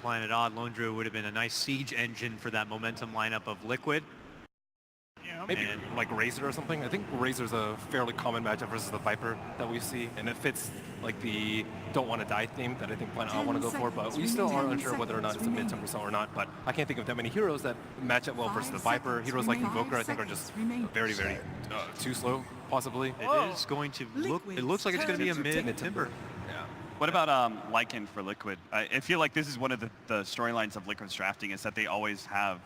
Planet Odd, Lone Druid would have been a nice siege engine for that momentum lineup of Liquid. Yeah, maybe like Razor or something. I think Razor's a fairly common matchup versus the Viper that we see, and it fits like the don't want to die theme that I think Planet Odd want to go for, but we still are unsure whether or not it's a mid-tempo persona or not, but I can't think of that many heroes that match up well versus the Viper. Heroes like Invoker I think are just very, very too slow, possibly. It is going to look, it looks like it's going to be a mid-timber. Yeah. What about Lycan for Liquid? I feel like this is one of the storylines of Liquid's drafting is that they always have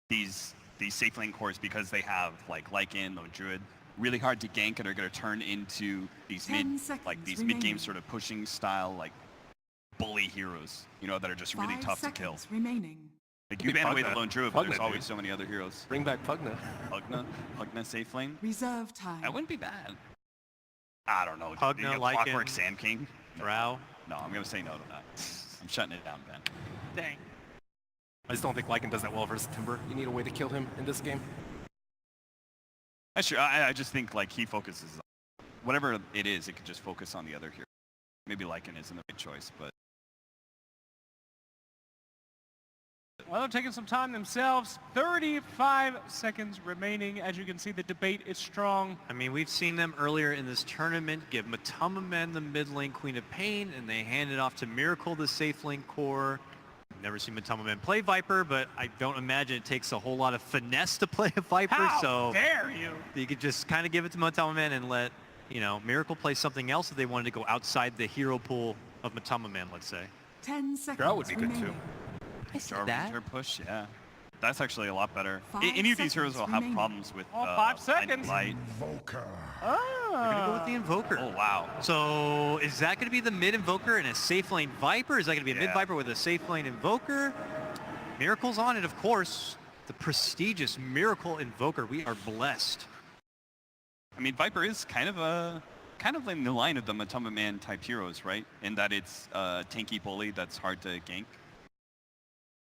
these safe lane cores because they have like Lycan or Druid really hard to gank and are going to turn into these mid-game sort of pushing style like bully heroes, you know, that are just really tough to kill. Like you ban away the Lone Druid, but there's always so many other heroes. Bring back Pugna. Pugna safe lane. Reserve time. That wouldn't be bad. I don't know. Pugna, Lycan, Clockwork Sand King. Drow. No, I'm going to say no to that. I'm shutting it down, Ben. Dang. I just don't think Lycan does that well versus Timber. You need a way to kill him in this game. That's true. I just think like he focuses on whatever it is, it could just focus on the other hero. Maybe Lycan isn't the right choice, but well, they're taking some time themselves. 35 seconds remaining. As you can see, the debate is strong. I mean, we've seen them earlier in this tournament give Matamaman the mid lane Queen of Pain, and they handed off to Miracle the safe lane core. I've never seen Matamaman play Viper, but I don't imagine it takes a whole lot of finesse to play a Viper. How dare you? You could just kind of give it to Matamaman and let, you know, Miracle play something else if they wanted to go outside the hero pool of Matamaman, let's say. 10 seconds. Drow would be good too. I see that. push, yeah. That's actually a lot better. Any of these heroes will have problems with 5 seconds. Light. Invoker. We're gonna go with the Invoker. Oh wow. So is that gonna be the mid Invoker and a safe lane Viper? Is that gonna be a mid Viper with a safe lane Invoker? Miracle's on it, of course. The prestigious Miracle Invoker. We are blessed. I mean, Viper is kind of in the line of the Matamaman type heroes, right? In that it's a tanky bully that's hard to gank.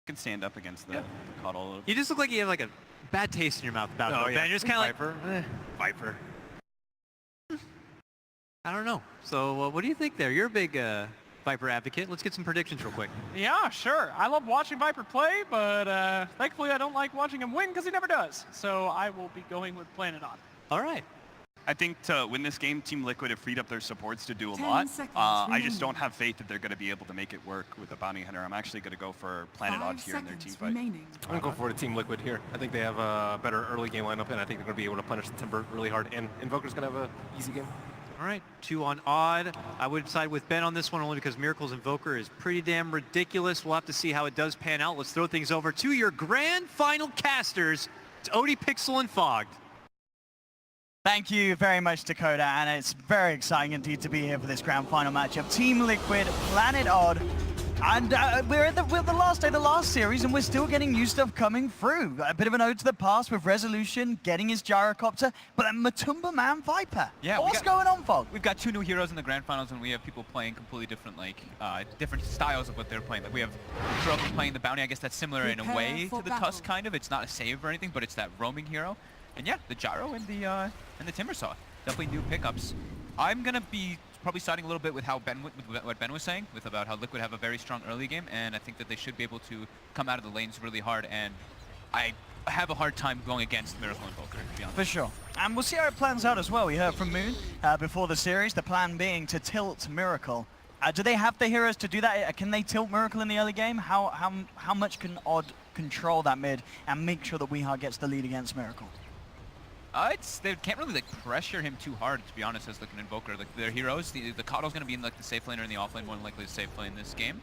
Can stand up against the Coddle. You just look like you have like a bad taste in your mouth about it. Ben, you're just kind of like, Viper. I don't know. So what do you think there? You're a big Viper advocate. Let's get some predictions real quick. Yeah, sure. I love watching Viper play, but thankfully I don't like watching him win because he never does. So I will be going with Planet Odd. All right. I think to win this game, Team Liquid have freed up their supports to do a lot. I just don't have faith that they're going to be able to make it work with a Bounty Hunter. I'm actually going to go for Planet Odd here in their team fight. I'm going to go for the Team Liquid here. I think they have a better early game lineup, and I think they're going to be able to punish the Timber really hard, and Invoker's going to have an easy game. All right, 2 on Odd. I would side with Ben on this one only because Miracle's Invoker is pretty damn ridiculous. We'll have to see how it does pan out. Let's throw things over to your grand final casters. It's Odie, Pixel, and Fogged. Thank you very much, Dakota, and it's very exciting indeed to be here for this grand final matchup. Team Liquid, Planet Odd, and we're at the last day of the last series, and we're still getting new stuff coming through. A bit of an ode to the past with Resolution, getting his gyrocopter, but then Matamaman Viper. Yeah, what's going on, Fog? We've got 2 new heroes in the grand finals, and we have people playing completely different, like, different styles of what they're playing. Like we have Kuroki playing the Bounty. I guess that's similar in a way to the Tusk, kind of. It's not a save or anything, but it's that roaming hero. And yeah, the Gyro and the Timbersaw, definitely new pickups. I'm gonna be probably siding a little bit with how what Ben was saying, with about how Liquid have a very strong early game, and I think that they should be able to come out of the lanes really hard. And I have a hard time going against Miracle Invoker, to be honest. For sure, and we'll see how it plans out as well. We heard from Moon before the series, the plan being to tilt Miracle. Do they have the heroes to do that? Can they tilt Miracle in the early game? How much can Odd control that mid and make sure that Weehawk gets the lead against Miracle? They can't really like pressure him too hard, to be honest, as like an Invoker. Like their heroes, the Coddle's going to be in like the safe lane or in the off lane, more than likely the safe lane in this game.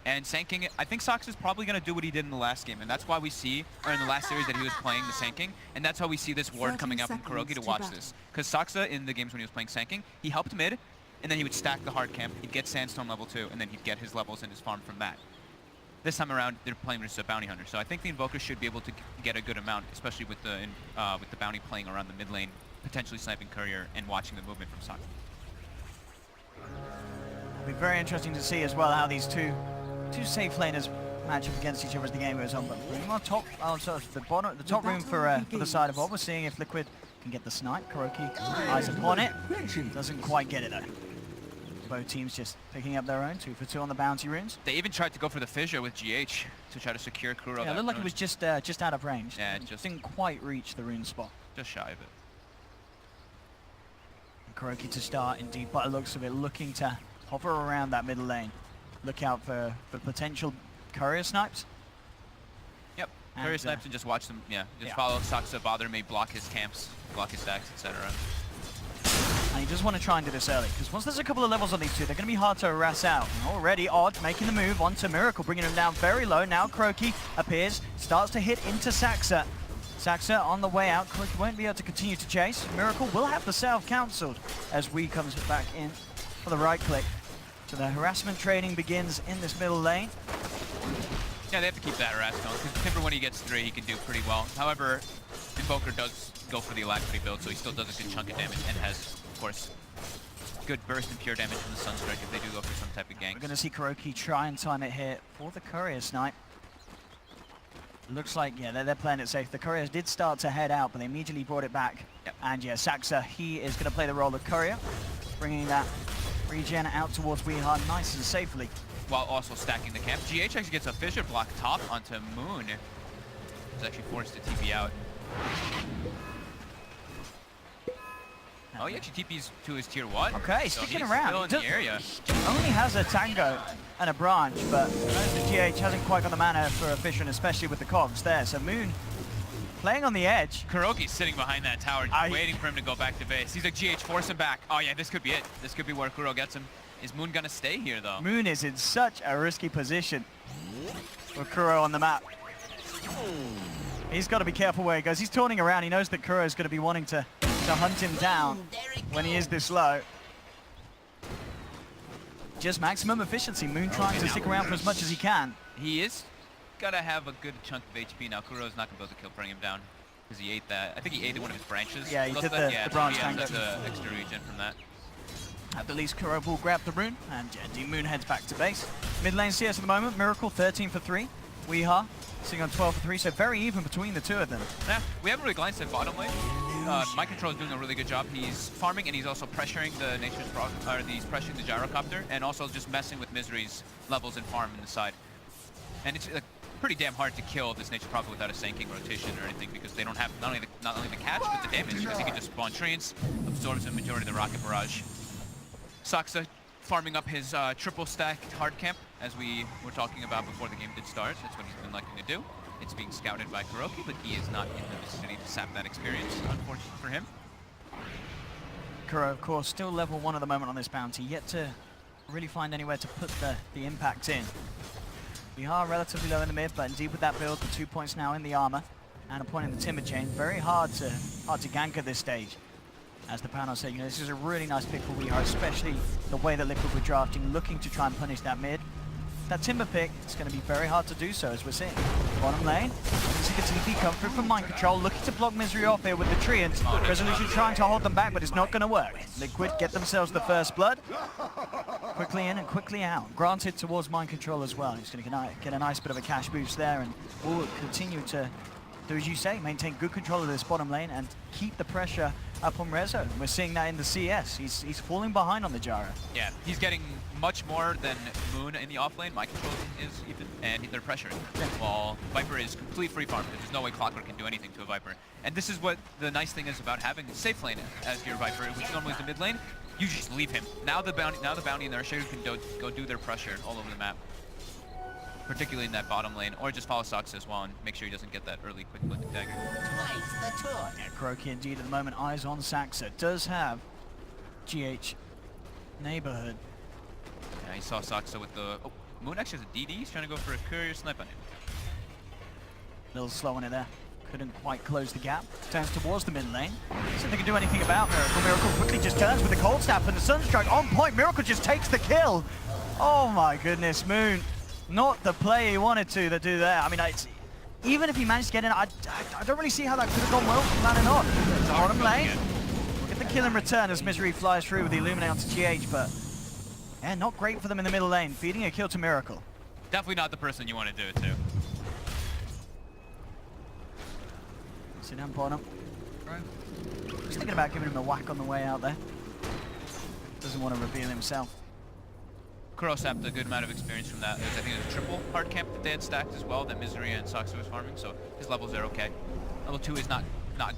And Sanking, I think Sox is probably going to do what he did in the last game, and that's why we see, or in the last series, that he was playing the Sanking, and that's how we see this ward coming out from Kuroki to watch this. Because Soxa, in the games when he was playing Sanking, he helped mid, and then he would stack the hard camp, he'd get Sandstone level 2, and then he'd get his levels and his farm from that. This time around, they're playing versus a Bounty Hunter, so I think the Invoker should be able to get a good amount, especially with the Bounty playing around the mid lane, potentially sniping Courier and watching the movement from Sox. It'll be very interesting to see as well how these two safe laners match up against each other as the game goes on. But on top, the top room for the side of Odd, we're seeing if Liquid can get the snipe. Kuroki eyes upon it, doesn't quite get it though. Both teams just picking up their own 2 for 2 on the bounty runes. They even tried to go for the fissure with GH to try to secure Kuro. Yeah, it looked like it was just out of range. Yeah, It just didn't quite reach the rune spot. just shy of it. And KuroKy to start, indeed, by the looks of it, looking to hover around that middle lane. Look out for potential courier snipes. Yep. And, Courier snipes and just watch them. Yeah, just yeah. follow Saksa, bother me, block his camps, block his stacks, etc. And you just want to try and do this early, because once there's a couple of levels on these two, they're going to be hard to harass out. And already Odd making the move onto Miracle, bringing him down very low. Now KuroKy appears, starts to hit into Saksa. Saksa on the way out. KuroKy won't be able to continue to chase. Miracle will have the save cancelled as Wee comes back in for the right click. So the harassment trading begins in this middle lane. Yeah, they have to keep that harass going, because Timber, when he gets 3, he can do pretty well. However, Invoker does go for the Alacrity build, so he still does a good chunk of damage and has, of course, good burst and pure damage from the Sunstrike if they do go for some type of gank. We're going to see KuroKy try and time it here for the courier snipe. Looks like, yeah, they're playing it safe. The couriers did start to head out, but they immediately brought it back. Yep. And yeah, Saksa, he is going to play the role of courier, bringing that regen out towards Weeha nice and safely. While also stacking the camp. GH actually gets a fissure block top onto Moon. He's actually forced to TP out. Oh, he actually TPs to his tier 1. Okay, so sticking he's around. still in the area. Only has a tango and a branch, but the GH hasn't quite got the mana for a fissure, and especially with the cogs there. So Moon playing on the edge. KuroKy's sitting behind that tower, just waiting for him to go back to base. He's like, GH, force him back. Oh yeah, this could be it. This could be where Kuro gets him. Is Moon gonna stay here though? Moon is in such a risky position with Kuro on the map. He's got to be careful where he goes. He's turning around. He knows that Kuro is going to be wanting to hunt him down when he is this low. Just maximum efficiency. Moon trying to stick around for as much as he can. He is gotta have a good chunk of HP now. Kuro's not gonna be able to bring him down because he ate that. I think he ate one of his branches. Yeah, he did that. the branch he tango. has the extra regen from that. At the least, Kuro will grab the rune, and indeed Moon heads back to base. Mid lane CS at the moment, Miracle 13 for 3. Weeha sitting on 12 for 3, so very even between the two of them. Yeah, we haven't really glanced at bottom lane. My Control is doing a really good job. He's farming and he's also pressuring the he's pressuring the gyrocopter and also just messing with Misery's levels and farm in the side. And it's pretty damn hard to kill this Nature's Prophet without a sinking rotation or anything because they don't have not only the catch but the damage because he can just spawn treants, absorbs the majority of the rocket barrage. Saksa farming up his triple stacked hard camp as we were talking about before the game did start. That's what he's been liking to do. It's being scouted by KuroKy, but he is not in the vicinity to sap that experience, unfortunately for him. Kuro, of course, still level 1 at the moment on this bounty, yet to really find anywhere to put the impact in. We are relatively low in the mid, but indeed with that build, the 2 points now in the armor and a point in the timber chain, very hard to gank at this stage. As the panel said, you know, this is a really nice pick for Weeha, especially the way that Liquid were drafting, looking to try and punish that mid. That timber pick, it's going to be very hard to do so, as we're seeing. Bottom lane, see the TP come through from Mind Control, looking to block Misery off here with the Treant. Resolution trying to hold them back, but it's not going to work. Liquid get themselves the first blood. Quickly in and quickly out. Granted towards Mind Control as well. He's going to get a nice bit of a cash boost there, and will continue to do as you say, maintain good control of this bottom lane and keep the pressure up on Rezo. We're seeing that in the CS. He's falling behind on the Jara. Yeah, he's getting much more than Moon in the offlane. My Control is even, and they're pressuring. Yeah. While Viper is complete free farm, because there's no way Clockwork can do anything to a Viper. And this is what the nice thing is about having a safe lane as your Viper, which normally is the mid lane. You just leave him. Now the bounty and the Urshiru can go do their pressure all over the map. Particularly in that bottom lane, or just follow Sox as well and make sure he doesn't get that early quick blink dagger. Yeah, KuroKy indeed at the moment, eyes on Saksa. Does have GH neighborhood. Yeah, he saw Saksa with the... Oh, Moon actually has a DD. He's trying to go for a courier snipe on him. A little slow on it there. Couldn't quite close the gap. Turns towards the mid lane. See if they can do anything about Miracle. Miracle quickly just turns with the cold snap and the Sunstrike on point. Miracle just takes the kill. Oh my goodness, Moon. Not the play he wanted to do there. I mean, even if he managed to get in, I don't really see how that could have gone well from Planet Odd. Bottom lane. Get the kill in return as Misery flies through with the Illuminate onto GH, but yeah, not great for them in the middle lane. Feeding a kill to Miracle. Definitely not the person you want to do it to. Sit down bottom. Just thinking about giving him a whack on the way out there. Doesn't want to reveal himself. Kuro sapped a good amount of experience from that. I think it was a triple hard camp that they had stacked as well that Misery and Soxa was farming, so his levels are okay. Level 2 is not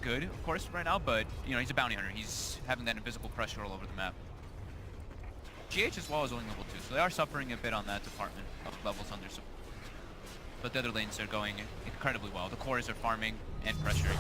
good, of course, right now, but you know, he's a bounty hunter. He's having that invisible pressure all over the map. GH as well is only level 2, so they are suffering a bit on that department of levels under support. But the other lanes are going incredibly well. The cores are farming and pressuring.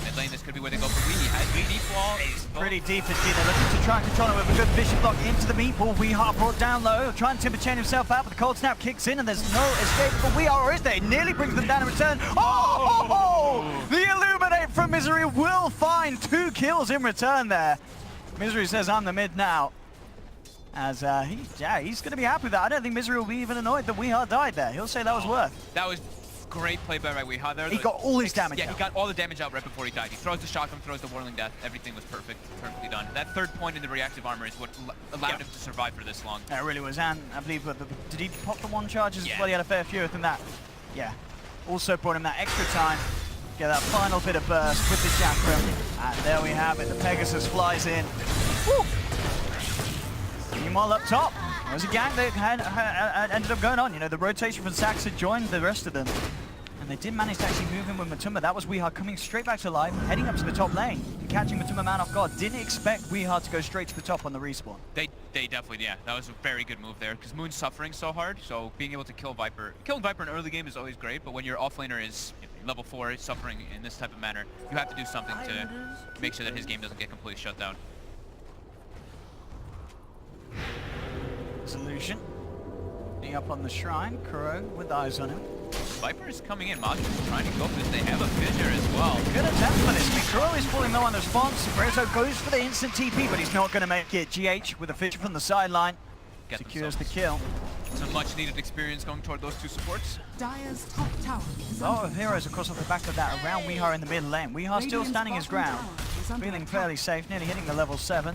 Mid lane, this could be where they go for Wee. Has Wee deep wall. He's pretty deep indeed. They're looking to try and control it with a good vision block into the meatball. Weehar brought down low, trying to timber chain himself out, but the cold snap kicks in and there's no escape for Weehar, or is there? He nearly brings them down in return. Oh! The Illuminate from Misery will find 2 kills in return there. Misery says, I'm the mid now. As he's going to be happy with that. I don't think Misery will be even annoyed that Weehar died there. He'll say that was worth. That was great play by Weehar there. He got all his damage out. Yeah, he got all the damage out right before he died. He throws the shotgun, throws the whirling death. Everything was perfectly done. That third point in the reactive armor is what allowed him to survive for this long. Yeah, it really was. And I believe, did he pop the 1 charges as well? He had a fair few within that. Yeah. Also brought him that extra time. Get that final bit of burst with the chakra. And there we have it. The Pegasus flies in. Woo! Meanwhile, up top, there was a gang that had ended up going on. You know, the rotation from Sax had joined the rest of them. And they did manage to actually move in with Matuma. That was Weehar coming straight back to life, heading up to the top lane, and catching Matuma man off guard. Didn't expect Weehar to go straight to the top on the respawn. They definitely, yeah, that was a very good move there, because Moon's suffering so hard, so being able to kill Viper. Killing Viper in early game is always great, but when your offlaner is level 4, suffering in this type of manner, you have to do something to make sure that his game doesn't get completely shut down. Solution. Being up on the shrine, Kuro with eyes on him. Viper is coming in, Maj is trying to go for this. They have a fissure as well. Good attempt for this. I mean, Kuro is falling low on the response. Rezo goes for the instant TP, but he's not going to make it. GH with a fissure from the sideline. Secures the kill. Some much needed experience going toward those 2 supports. Dire's top tower is A lot of heroes across off the back of that around Weehar in the mid lane. Weehar still standing his ground. Feeling fairly safe, nearly hitting the level 7.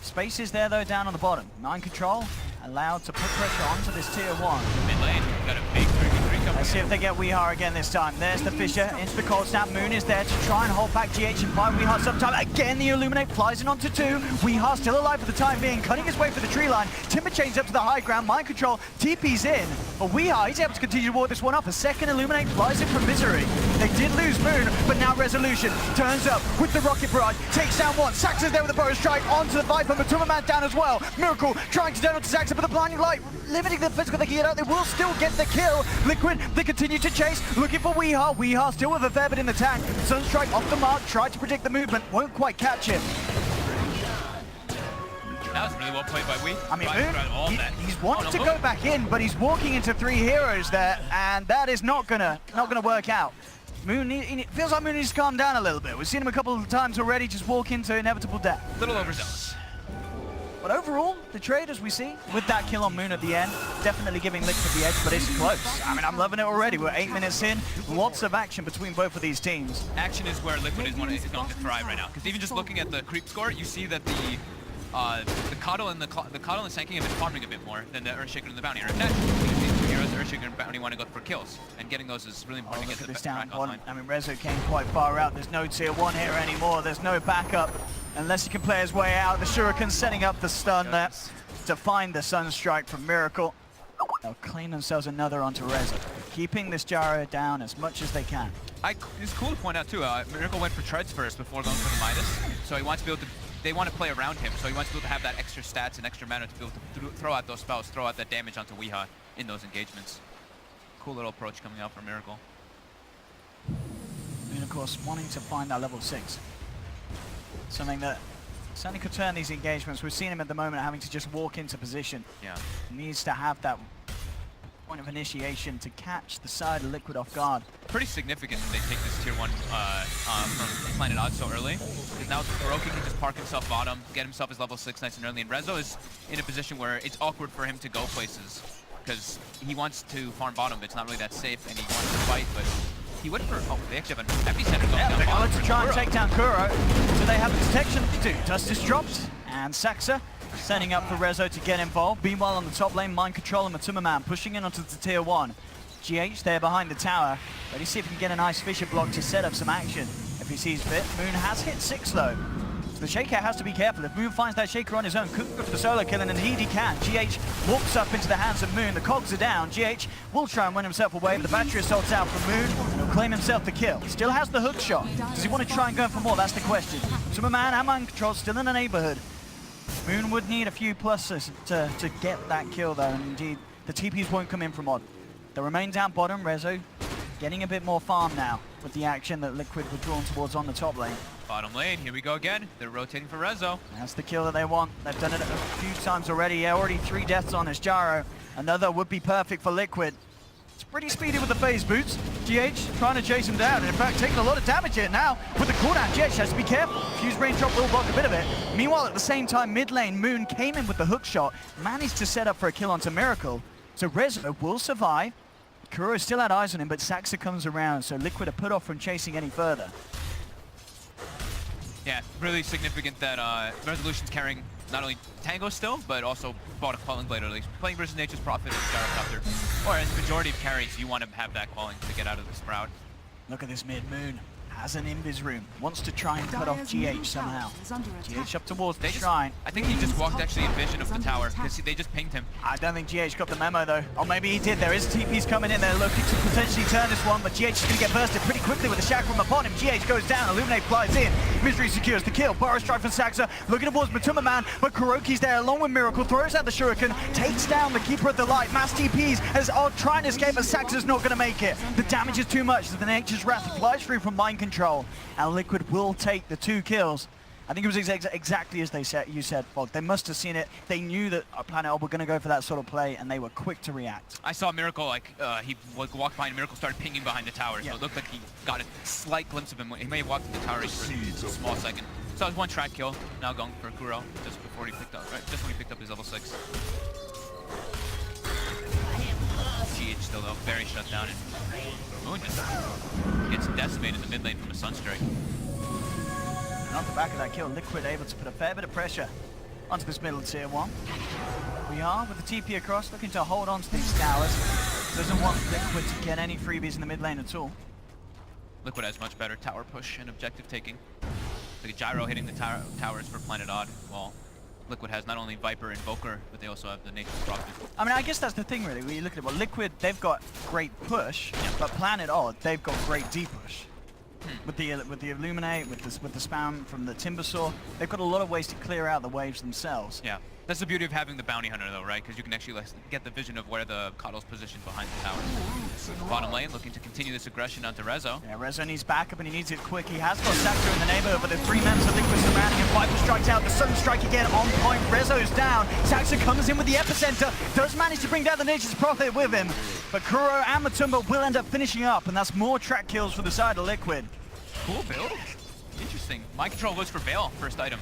Space is there though down on the bottom. Mind control allowed to put pressure onto this tier 1. Mid lane, got a big 3v3 coming. Let's see if they get Weehar again this time. There's the fissure into the cold snap. Moon is there to try and hold back GH and buy Weehar sometime. Again, the Illuminate flies in onto 2. Weehar still alive for the time being, cutting his way for the tree line. Timber chains up to the high ground. Mind control, TP's in. But Weehar, he's able to continue to ward this one off. A second Illuminate flies in from Misery. They did lose Moon, but now Resolution turns up with the rocket barrage. Takes down 1. Saxon's there with the bow strike onto the Viper. Matuma man down as well. Miracle trying to down onto Saxon, but the blinding light limiting the physical they can get out. They will still get the kill. Liquid, they continue to chase, looking for Weehar. Weehar still with a fair bit in the tank. Sunstrike off the mark, tried to predict the movement, won't quite catch him. That was really well played by Wee. I mean, Moon, he's wanting to go back in, but he's walking into 3 heroes there, and that is not gonna work out. Moon, it feels like Moon needs to calm down a little bit. We've seen him a couple of times already just walk into inevitable death. A little overzealous. But overall, the trade, as we see, with that kill on Moon at the end, definitely giving Liquid the edge, but it's close. I mean, I'm loving it already. We're 8 minutes in, lots of action between both of these teams. Action is where Liquid is going to thrive right now, because even just looking at the creep score, you see that the Coddle and the Coddle and Sanking have been farming a bit more than the Earthshaker and the Bounty. Or naturally, because these 2 heroes, the Earthshaker and Bounty, want to go for kills, and getting those is really important to get the back online. I mean, Rezo came quite far out. There's no tier 1 here anymore. There's no backup. Unless he can play his way out. The Shuriken setting up the stun there to find the Sunstrike from Miracle. They'll claim themselves another onto Rezo, keeping this Gyro down as much as they can. It's cool to point out too, Miracle went for Treads first before going for the Midas, so he wants to be able to, they want to play around him, so he wants to be able to have that extra stats and extra mana to be able to throw out those spells, throw out that damage onto Weehar in those engagements. Cool little approach coming out from Miracle. And of course, wanting to find that level 6. Something that certainly could turn these engagements. We've seen him at the moment having to just walk into position. Yeah. He needs to have that point of initiation to catch the side of Liquid off guard. Pretty significant that they take this tier 1 from Planet Odd so early. Because now Hiroki can just park himself bottom, get himself his level 6 nice and early, and Rezo is in a position where it's awkward for him to go places. Because he wants to farm bottom, but it's not really that safe, and he wants to fight, but he went for, oh, they actually have an epicenter going down They're bottom going to try and take down Kuro. So they have the detection to do. Justice drops, and Saxa setting up for Rezo to get involved. Meanwhile, on the top lane, Mind Control and Matuma Man pushing in onto the tier 1. GH there behind the tower. Ready to see if he can get a nice Fissure block to set up some action if he sees fit. Moon has hit 6 though. The Shaker has to be careful. If Moon finds that Shaker on his own, could go for the solo kill, and indeed he can. GH walks up into the hands of Moon. The cogs are down. GH will try and win himself away, but the battery assault's out for Moon, and he'll claim himself the kill. He still has the hook shot. Does he want to try and go for more? That's the question. Superman and Mind Control still in the neighborhood. Moon would need a few pluses to get that kill, though, and indeed the TPs won't come in from Odd. They remain down bottom. Rezo getting a bit more farm now with the action that Liquid were drawn towards on the top lane. Bottom lane, here we go again. They're rotating for Rezo. That's the kill that they want. They've done it a few times already. Yeah, already 3 deaths on this Gyro. Another would be perfect for Liquid. It's pretty speedy with the phase boots. GH trying to chase him down, and in fact taking a lot of damage here now with the cooldown. GH has to be careful. Fuse raindrop will block a bit of it. Meanwhile, at the same time, mid lane, Moon came in with the hook shot, managed to set up for a kill onto Miracle. So Rezo will survive. Kuro still had eyes on him, but Saxa comes around, so Liquid are put off from chasing any further. Yeah, really significant that Resolution's carrying not only Tango still, but also bought a Quelling Blade early. Playing versus Nature's Prophet and Gyrocopter. Or as the majority of carries, you want to have that Quelling to get out of the Sprout. Look at this mid. Moon has an invis room. Wants to try and cut off GH somehow. GH up towards the shrine. I think he just walked actually in vision of the tower, because they just pinged him. I don't think GH got the memo though. Or maybe he did. There is TPs coming in. They're looking to potentially turn this one, but GH is going to get bursted pretty quickly with the chakram upon him. GH goes down. Illuminate flies in. Misery secures the kill. Burrow strike from Saxa. Looking towards Matuma Man, but Kuroki's there along with Miracle. Throws out the shuriken. Takes down the Keeper of the Light. Mass TPs as Odd trying to escape, but Saxa's not going to make it. The damage is too much. The Nature's Wrath flies through from Mind Control. And Liquid will take the 2 kills. I think it was exactly as you said, Fog. They must have seen it. They knew that Planet Odd were going to go for that sort of play, and they were quick to react. I saw Miracle, he walked behind Miracle, started pinging behind the tower, so it looked like he got a slight glimpse of him. He may have walked in the tower for a small second. So it was 1 track kill, now going for Kuro, just before he picked up, just when he picked up his level 6. GH still though, very shut down, and Moon just gets decimated in the mid lane from a Sunstrike. And off the back of that kill, Liquid able to put a fair bit of pressure onto this middle tier 1. We are, with the TP across, looking to hold on to these towers. Doesn't want Liquid to get any freebies in the mid lane at all. Liquid has much better tower push and objective taking. Like a Gyro hitting the towers for Planet Odd, while Liquid has not only Viper and Invoker, but they also have the Nature's Prophet. I mean, I guess that's the thing really. When you look at it, well, Liquid, they've got great push, but Planet Odd, they've got great D-push. With the Illuminate, with the spam from the Timbersaw, they've got a lot of ways to clear out the waves themselves. Yeah, that's the beauty of having the Bounty Hunter though, right? Because you can actually get the vision of where the Coddle's positioned behind the tower. Bottom lane looking to continue this aggression onto Rezo. Yeah, Rezo needs backup and he needs it quick. He has got Saxo in the neighborhood, but the 3 members of Liquid surrounding him. Viper strikes out, the Sudden Strike again on point. Rezo's down. Saxo comes in with the epicenter, does manage to bring down the Nature's Prophet with him. But Kuro and Matumba will end up finishing up, and that's more track kills for the side of Liquid. Cool build. Interesting. Mind Control goes for Veil, first item.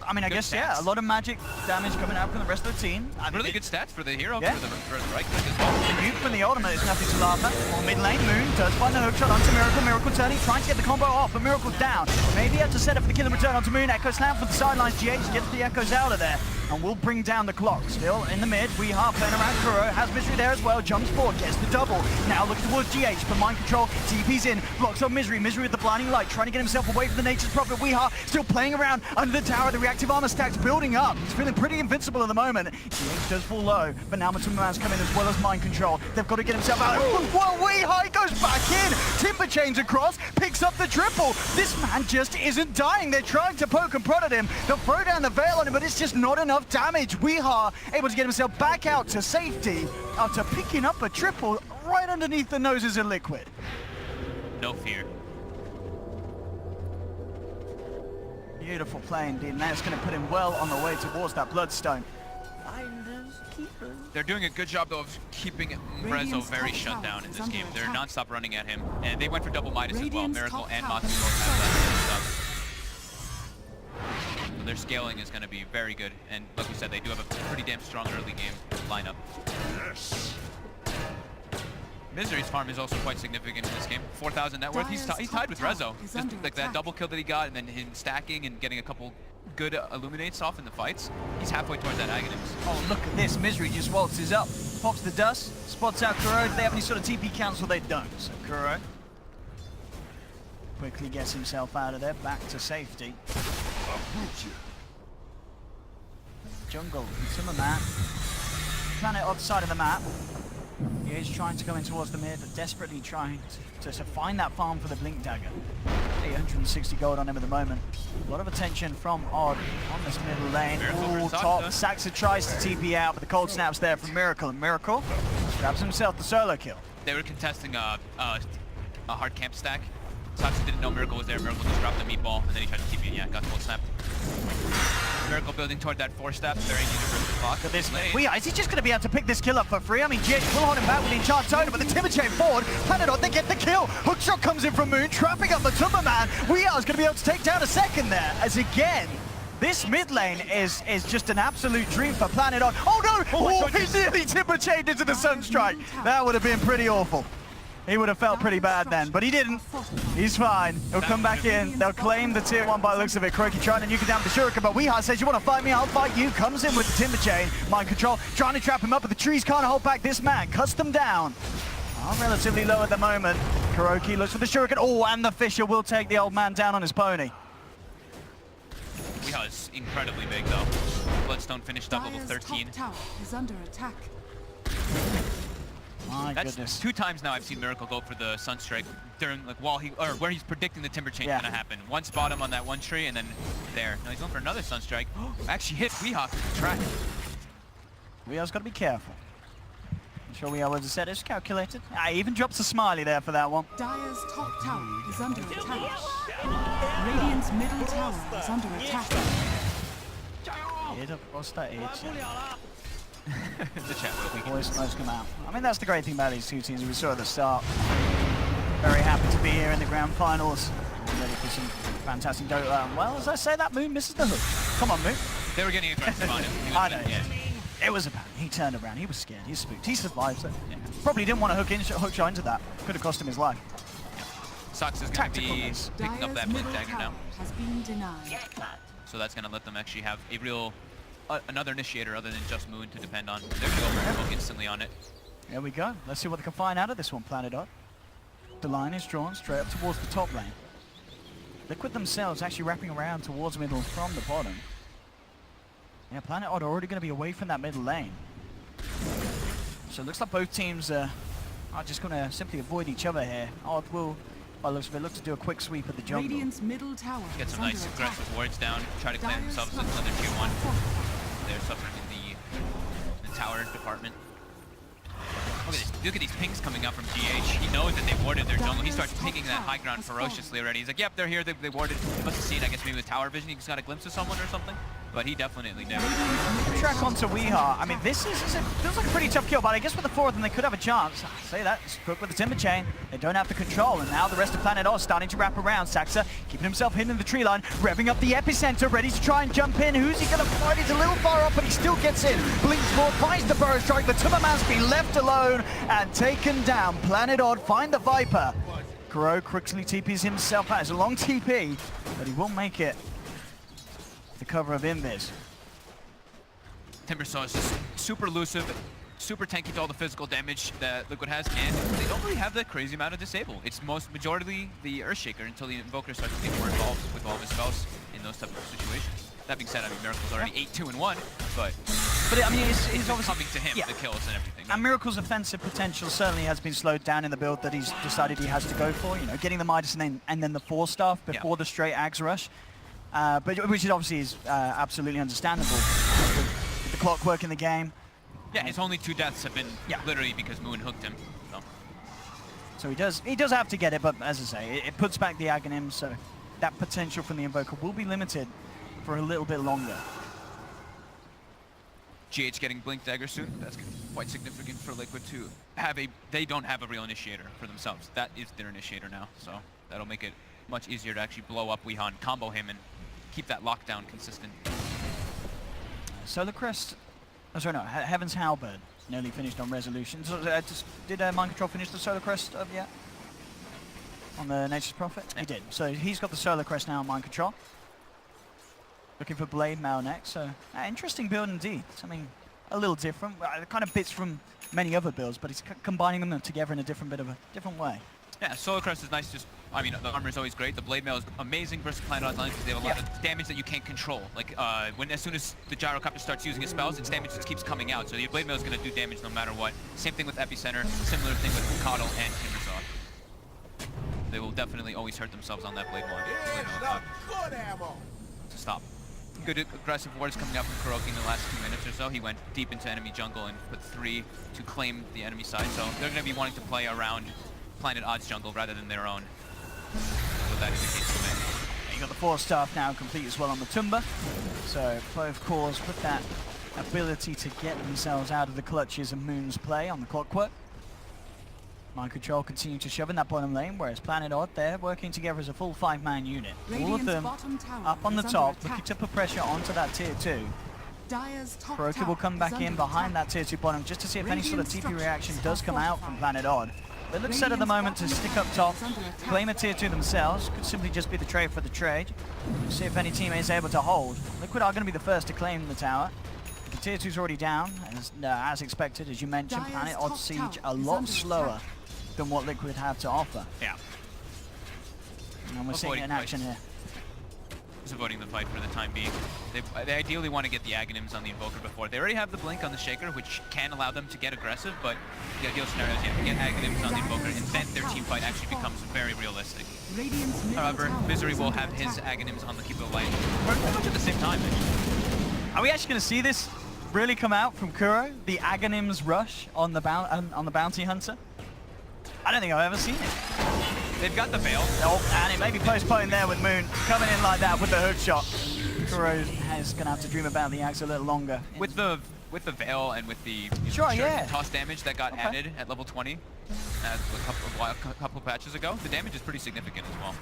I mean, I guess, yeah, a lot of magic damage coming out from the rest of the team. Really good stats for the hero, yeah. for the right click as well. The nuke from the ultimate is nothing to laugh at. Well, mid lane, Moon does find the hookshot onto Miracle. Miracle turning, trying to get the combo off, but Miracle's down. Maybe he had to set up for the kill and return onto Moon. Echo slam from the sidelines. GH gets the Echoes out of there, and will bring down the clock. Still in the mid, we are playing around Kuro. Has Misery there as well. Jumps forward, gets the double. Now looking towards GH for Mind Control. TP's in, blocks on Misery. Misery with the blinding light, trying to get himself away from the Nature's Prophet. Weehaw still playing around under the tower. The reactive armor stacks building up. He's feeling pretty invincible at the moment. GH does fall low, but now Matuma Man's come in as well as Mind Control. They've got to get himself out. Whoa, Weehaw goes back in. Timber chains across, picks up the triple. This man just isn't dying. They're trying to poke and prod at him. They'll throw down the Veil on him, but it's just not enough damage. Weehaw able to get himself back out to safety after picking up a triple right underneath the noses of Liquid. No fear. Beautiful play indeed, and that's going to put him well on the way towards that Bloodstone. They're doing a good job though of keeping Rezo very shut down in this game. They're non-stop running at him, and they went for double Midas as well. Miracle and Matsu both have that stuff. So their scaling is going to be very good, and like we said, they do have a pretty damn strong early game lineup. Misery's farm is also quite significant in this game. 4,000 net worth. He's tied with Rezo. Just like that double kill that he got, and then him stacking and getting a couple good illuminates off in the fights. He's halfway towards that Aghanim's. Oh, look at this. Misery just waltzes up, pops the dust, spots out Kuro. Do they have any sort of TP cancel? They don't. So Kuro quickly gets himself out of there, back to safety. Jungle, Timmerman. Planet odd side of the map. He is trying to go in towards the mid, but desperately trying to find that farm for the Blink Dagger. 860 gold on him at the moment. A lot of attention from Odd on this middle lane. All top. Saxa tries to TP out, but the cold snap's there from Miracle, and Miracle grabs himself the solo kill. They were contesting a hard camp stack. Saxa didn't know Miracle was there. Miracle just dropped the meatball, and then he tried to TP and yeah, got cold snapped. Miracle building toward that 4-step, very easy for the clock. Look at this. Is he just going to be able to pick this kill up for free? I mean, GH will hold him back with the Enchant Totem, but the Timber Chain forward. Planet Odd, they get the kill. Hookshot comes in from Moon, trapping up the Timberman. We are going to be able to take down a second there, as again, this mid lane is just an absolute dream for Planet Odd. Oh no! Oh, he nearly Timber Chained into the Sunstrike. That would have been pretty awful. He would have felt pretty bad then, but he didn't. He's fine. He'll come back in. They'll claim the tier 1 by the looks of it. Kroki trying to nuke it down with the Shuriken, but Weeha says, you want to fight me? I'll fight you. Comes in with the Timber Chain. Mind control, trying to trap him up, but the trees can't hold back this man. Cuts them down. Relatively low at the moment. Kroki looks for the Shuriken. Oh, and the Fisher will take the old man down on his pony. Weeha is incredibly big though. Bloodstone finished up level 13. Tower is under attack. My That's goodness. 2 times now I've seen Miracle go for the Sunstrike during like where he's predicting the Timber Chain is gonna happen. One spot him on that one tree and then there. Now he's going for another Sunstrike. Actually hit Weeha through the track. Weeha's got to be careful. I'm sure Weeha was said it's calculated. I even drops a smiley there for that one. Dire's top tower is under attack. Radiant's middle tower is under attack. Hit across that edge. The chat will Boys smoke's come out. I mean, that's the great thing about these two teams we saw at the start. Very happy to be here in the grand finals. Ready for some fantastic Dota. And well, as I say, that Moon misses the hook. Come on, Moon. They were getting aggressive on him. I know. Yeah. It was a bad. He turned around. He was scared. He spooked. He survived it. Yeah. Probably didn't want to hook shot into that. Could have cost him his life. Sox is going to be picking up that Blink Dagger now. Has been denied. So that's going to let them actually have a real another initiator other than just Moon to depend on. There we go, Miracle instantly on it. There we go. Let's see what they can find out of this one, Planet Odd. The line is drawn straight up towards the top lane. Liquid themselves actually wrapping around towards middle from the bottom. Yeah, Planet Odd are already going to be away from that middle lane. So it looks like both teams are just going to simply avoid each other here. Odd will, by the looks of it, look to do a quick sweep of the jungle. Radiant's middle tower Get some is nice under aggressive attack. wards down, try to claim themselves as another tier 1. They're suffering in the tower department. Look at these pings coming up from GH. He knows that they warded their jungle. He starts pinging that high ground ferociously already. He's like, yep, they're here. They warded. He must have seen, I guess, maybe with tower vision. He just got a glimpse of someone or something. But he definitely did. Track onto Weeha. I mean, this feels like a pretty tough kill, but I guess with the 4 of them, they could have a chance. I say that. It's Cook with the Timber Chain. They don't have the control, and now the rest of Planet Oz starting to wrap around. Saxa keeping himself hidden in the tree line, revving up the epicenter, ready to try and jump in. Who's he going to fight? He's a little far off, but he still gets in. Blinks more, finds the Burrow Strike. The Timberman's been left alone and taken down. Planet Odd find the Viper. Crow quickly TPs himself out. It's a long TP, but he will make it. The cover of Invis. Timbersaw is just super elusive, super tanky to all the physical damage that Liquid has, and they don't really have that crazy amount of disable. It's majority the Earthshaker until the Invoker starts to get more involved with all of his spells in those type of situations. That being said, I mean, Miracle's already 8-2-1, but I mean, it's obviously coming to him, the kills and everything. And Miracle's offensive potential certainly has been slowed down in the build that he's decided he has to go for. You know, getting the Midas and then the 4-staff before the straight Ags rush. But which obviously is absolutely understandable with the clockwork in the game. Yeah, his only 2 deaths have been literally because Moon hooked him. So he does have to get it, but as I say, it puts back the Aghanim, so that potential from the Invoker will be limited for a little bit longer. GH getting Blink Dagger soon. That's quite significant for Liquid to have they don't have a real initiator for themselves. That is their initiator now, so that'll make it much easier to actually blow up Weeha and combo him and keep that lockdown consistent. Solar Crest, oh sorry, no, Heaven's Halberd nearly finished on Resolution. So, did Mind Control finish the Solar Crest yet? On the Nature's Prophet? Yeah. He did. So he's got the Solar Crest now on Mind Control. Looking for Blade Mail next, so interesting build indeed. Something a little different, kind of bits from many other builds, but he's combining them together in a different way. Yeah, Solar Crest is nice, just I mean, the armor is always great. The blade mail is amazing versus Planet Odd's line because they have a lot of damage that you can't control. Like, as soon as the gyrocopter starts using its spells, its damage just keeps coming out. So your blade mail is going to do damage no matter what. Same thing with Epicenter. Similar thing with Coddle and Timbersaw. They will definitely always hurt themselves on that blade mail. So stop. Good aggressive wards coming out from Kuroki in the last 2 minutes or so. He went deep into enemy jungle and put 3 to claim the enemy side. So they're going to be wanting to play around Planet Odd's jungle rather than their own. So that indicates to me. You got the 4 staff now complete as well on the Tumba. So both cores with that ability to get themselves out of the clutches of Moon's play on the Clockwork. Mind Control continue to shove in that bottom lane, whereas Planet Odd, they're working together as a full 5-man unit. All of them up on the top, looking to put pressure onto that tier 2. Kuroki will come back in behind that tier 2 bottom just to see if any sort of TP reaction does come out from Planet Odd. They look set at the moment to stick up top, claim a tier 2 themselves. Could simply just be the trade for the trade. See if any team is able to hold. Liquid are going to be the first to claim the tower. The tier 2's already down, as expected, as you mentioned. Planet Odd siege a lot slower than what Liquid have to offer. Yeah. And we're seeing it in action here. Just avoiding the fight for the time being. They ideally want to get the Aghanims on the Invoker before. They already have the Blink on the Shaker, which can allow them to get aggressive, but the ideal scenario is to get Aghanims on the Invoker, and then their team fight actually becomes very realistic. However, Misery will have his Aghanims on the Keep of Light pretty much at the same time. Are we actually going to see this really come out from Kuro? The Aghanims rush on the Bounty Hunter? I don't think I've ever seen it. They've got the Veil. Oh, and it may be postponed there with Moon coming in like that with the hook shot. Kuro is going to have to dream about the axe a little longer. With the Veil and with the toss damage that got added at level 20 a couple of patches ago, the damage is pretty significant as well.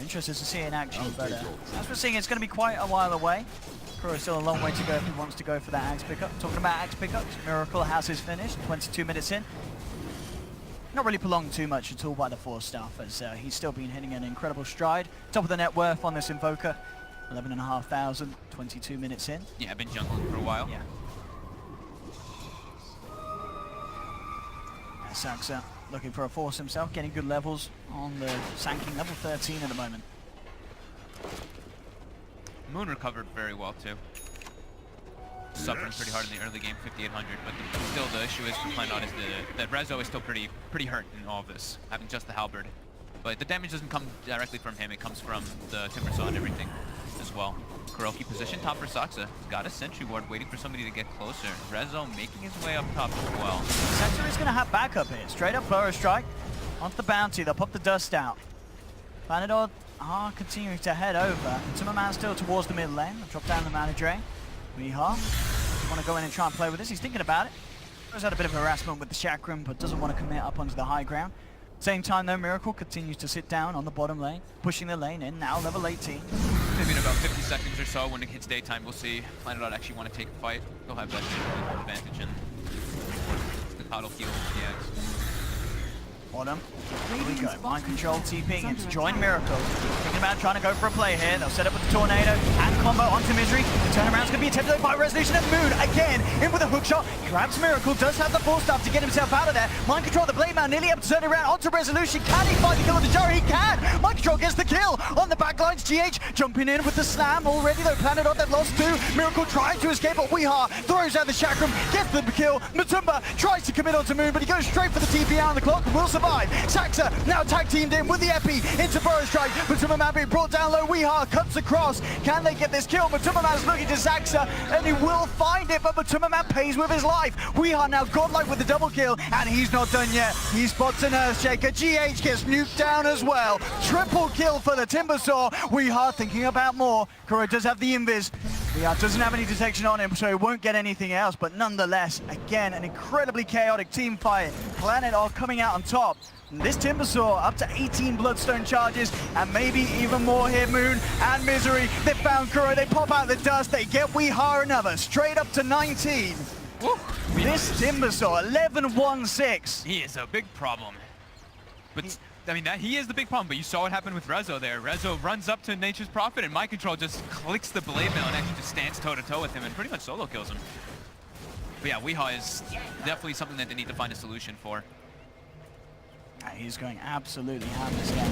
Interested to see it in action, but as we're seeing, it's going to be quite a while away. Kuro's still a long way to go if he wants to go for that axe pickup. Talking about axe pickups, Miracle has his finish, 22 minutes in. Not really prolonged too much at all by the 4 staff, as he's still been hitting an incredible stride. Top of the net worth on this Invoker, 11,500, 22 minutes in. Yeah, I've been jungling for a while. Yeah. Saxa looking for a force himself, getting good levels on the Sanking, level 13 at the moment. Moon recovered very well too. Suffering pretty hard in the early game, 5,800, but still the issue is for Planet Odd is that Rezo is still pretty hurt in all of this, having just the halberd. But the damage doesn't come directly from him, it comes from the Timbersaw and everything as well. Kuroki position top for Saxa. Got a sentry ward waiting for somebody to get closer. Rezo making his way up top as well. Saxa is going to have backup here. Straight up Burrow Strike onto the Bounty. They'll pop the dust out. Planet Odd are continuing to head over. Timmerman still towards the mid lane. They'll drop down the Mana Drain. Weehaw want to go in and try and play with this. He's thinking about it. He's had a bit of harassment with the Chakram, but doesn't want to commit up onto the high ground. Same time though, Miracle continues to sit down on the bottom lane, pushing the lane in, now level 18. Maybe in about 50 seconds or so, when it hits daytime, we'll see Planet Odd actually want to take a fight. They'll have that advantage in the Coddle heal with the axe. Bottom. Here we go. Mind Control TPing in to join Miracle. Thinking about trying to go for a play here. They'll set up with the Tornado and combo onto Misery. The turnaround's going to be attempted by Resolution and Moon again. In with a hook shot. Grabs Miracle. Does have the force staff to get himself out of there. Mind Control, the Blade Man nearly up to turn around onto Resolution. Can he find the kill on the Jar? He can. Mind Control gets the kill on the backlines. GH jumping in with the slam already though. Planet Odd, they've lost 2. Miracle trying to escape, but Weehaw throws out the Chakram. Gets the kill. Matumba tries to commit onto Moon, but he goes straight for the TP out on the clock and will survive. Saxa now tag teamed in with the Epi into Burrow Strike. Matumba being brought down low. Weehaw cuts across. Can they get this kill? Matumba looking to Saxa and he will find it, but Matumba pays with his life. Weehaw now godlike with the double kill and he's not done yet. He spots an Earthshaker. GH gets nuked down as well. Triple kill for the Timbersaw. Weehaw thinking about more. Kuro does have the invis. Weehaw doesn't have any detection on him, so he won't get anything else, but nonetheless, again, an incredibly chaotic team fight. Planet Odd coming out on top. This Timbersaw up to 18 Bloodstone charges and maybe even more here. Moon and Misery. They found Kuro. They pop out the dust. They get Weehaw another. Straight up to 19. Woo. This Timbersaw, 11-1-6. He is a big problem. But I mean, he is the big problem, but you saw what happened with Rezo there. Rezo runs up to Nature's Prophet and Mind Control just clicks the Blade Mail and actually just stands toe-to-toe with him and pretty much solo kills him. But yeah, Weehaw is definitely something that they need to find a solution for. He's going absolutely ham this game.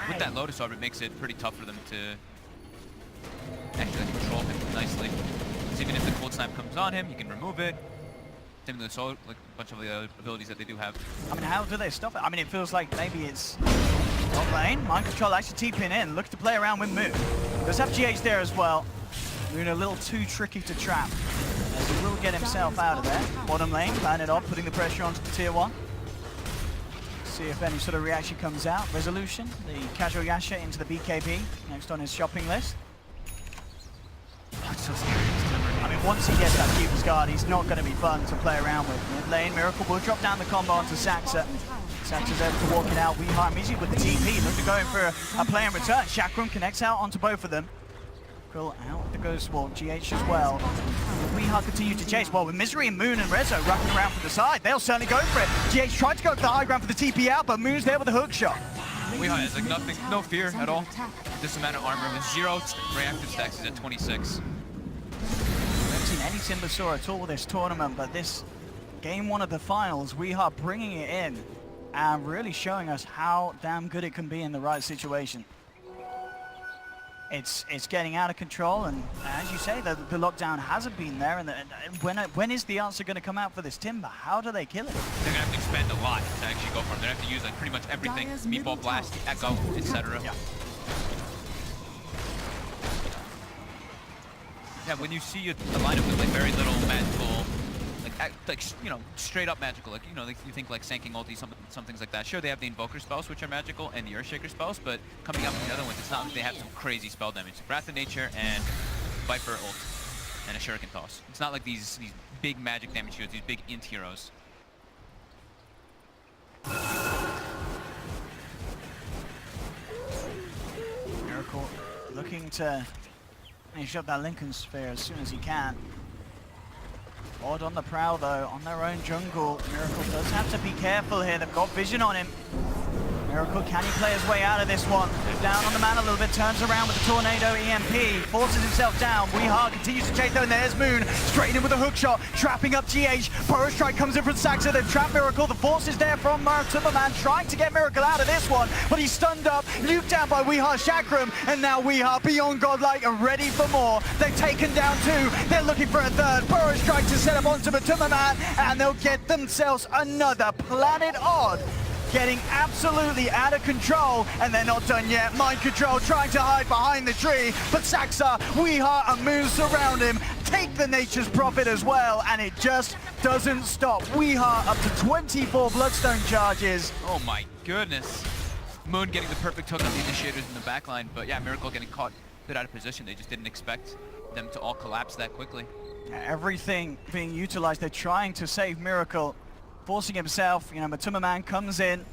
With that Lotus Orb, it makes it pretty tough for them to actually control him nicely. Because even if the Cold Snap comes on him, you can remove it. Same with the Soul, like a bunch of the other abilities that they do have. I mean, how do they stop it? I mean, it feels like maybe it's top lane. Mind Control actually TPing in. Look to play around with Moon. Does have GH there as well. Moon a little too tricky to trap. As he will get himself out of there. Bottom lane, Planet Odd, putting the pressure onto the tier 1. See if any sort of reaction comes out. Resolution, the casual Yasha into the BKB. Next on his shopping list. That's so scary. I mean, once he gets that Keeper's Guard, he's not going to be fun to play around with. Mid lane, Miracle will drop down the combo onto Saxa. Saxa's able to walk it out. Weehart immediately with the TP. Look to go in for a play in return. Chakram connects out onto both of them. Krill out the Ghost Wall. GH as well. Weehart continue to chase. Well, with Misery and Moon and Rezo rocking around from the side, they'll certainly go for it. GH tried to go for the high ground for the TP out, but Moon's there with the hook shot. Weehart has like nothing, no fear at all. This amount of armor with 0 reactive stacks is at 26. We haven't seen any Timbersaw at all this tournament, but this game 1 of the finals, Weehart bringing it in and really showing us how damn good it can be in the right situation. It's getting out of control, and as you say, the lockdown hasn't been there. And when is the answer going to come out for this Timber? How do they kill it? They're gonna have to expend a lot to actually go for him. They're gonna have to use like pretty much everything: Meatball Blast, Echo, etc. Yeah. Yeah, when you see a lineup with like very little magical, like you know, straight up magical, like you know, like you think like Sanking ulti, some things like that. Sure, they have the Invoker spells, which are magical, and the Earthshaker spells, but coming up with the other ones, it's not like they have some crazy spell damage. Wrath of Nature and Viper ult and a Shuriken Toss. It's not like these big magic damage heroes, these big int heroes. Miracle looking to finish up that Lincoln Sphere as soon as he can. Odd on the prowl though, on their own jungle. Miracle does have to be careful here. They've got vision on him. Miracle, can he play his way out of this one? Down on the man a little bit, turns around with the Tornado EMP, forces himself down. Weehart continues to chase though, and there's Moon, straight in with a hook shot, trapping up GH. Burrow Strike comes in from Saxa, they've trapped Miracle. The force is there from Superman, trying to get Miracle out of this one, but he's stunned up, nuked down by Weehart Chakram, and now Weehart beyond godlike and ready for more. They've taken down 2, they're looking for a third. Burrow Strike to set up onto Superman, and they'll get themselves another Planet Odd. Getting absolutely out of control, and they're not done yet. Mind Control trying to hide behind the tree, but Saxa, Weehart and Moon surround him, take the Nature's Prophet as well, and it just doesn't stop. Weehart up to 24 Bloodstone charges. Oh my goodness. Moon getting the perfect hook on the initiators in the backline, but yeah, Miracle getting caught a bit out of position. They just didn't expect them to all collapse that quickly. Everything being utilized, they're trying to save Miracle. Forcing himself, you know, Matuma Man comes in,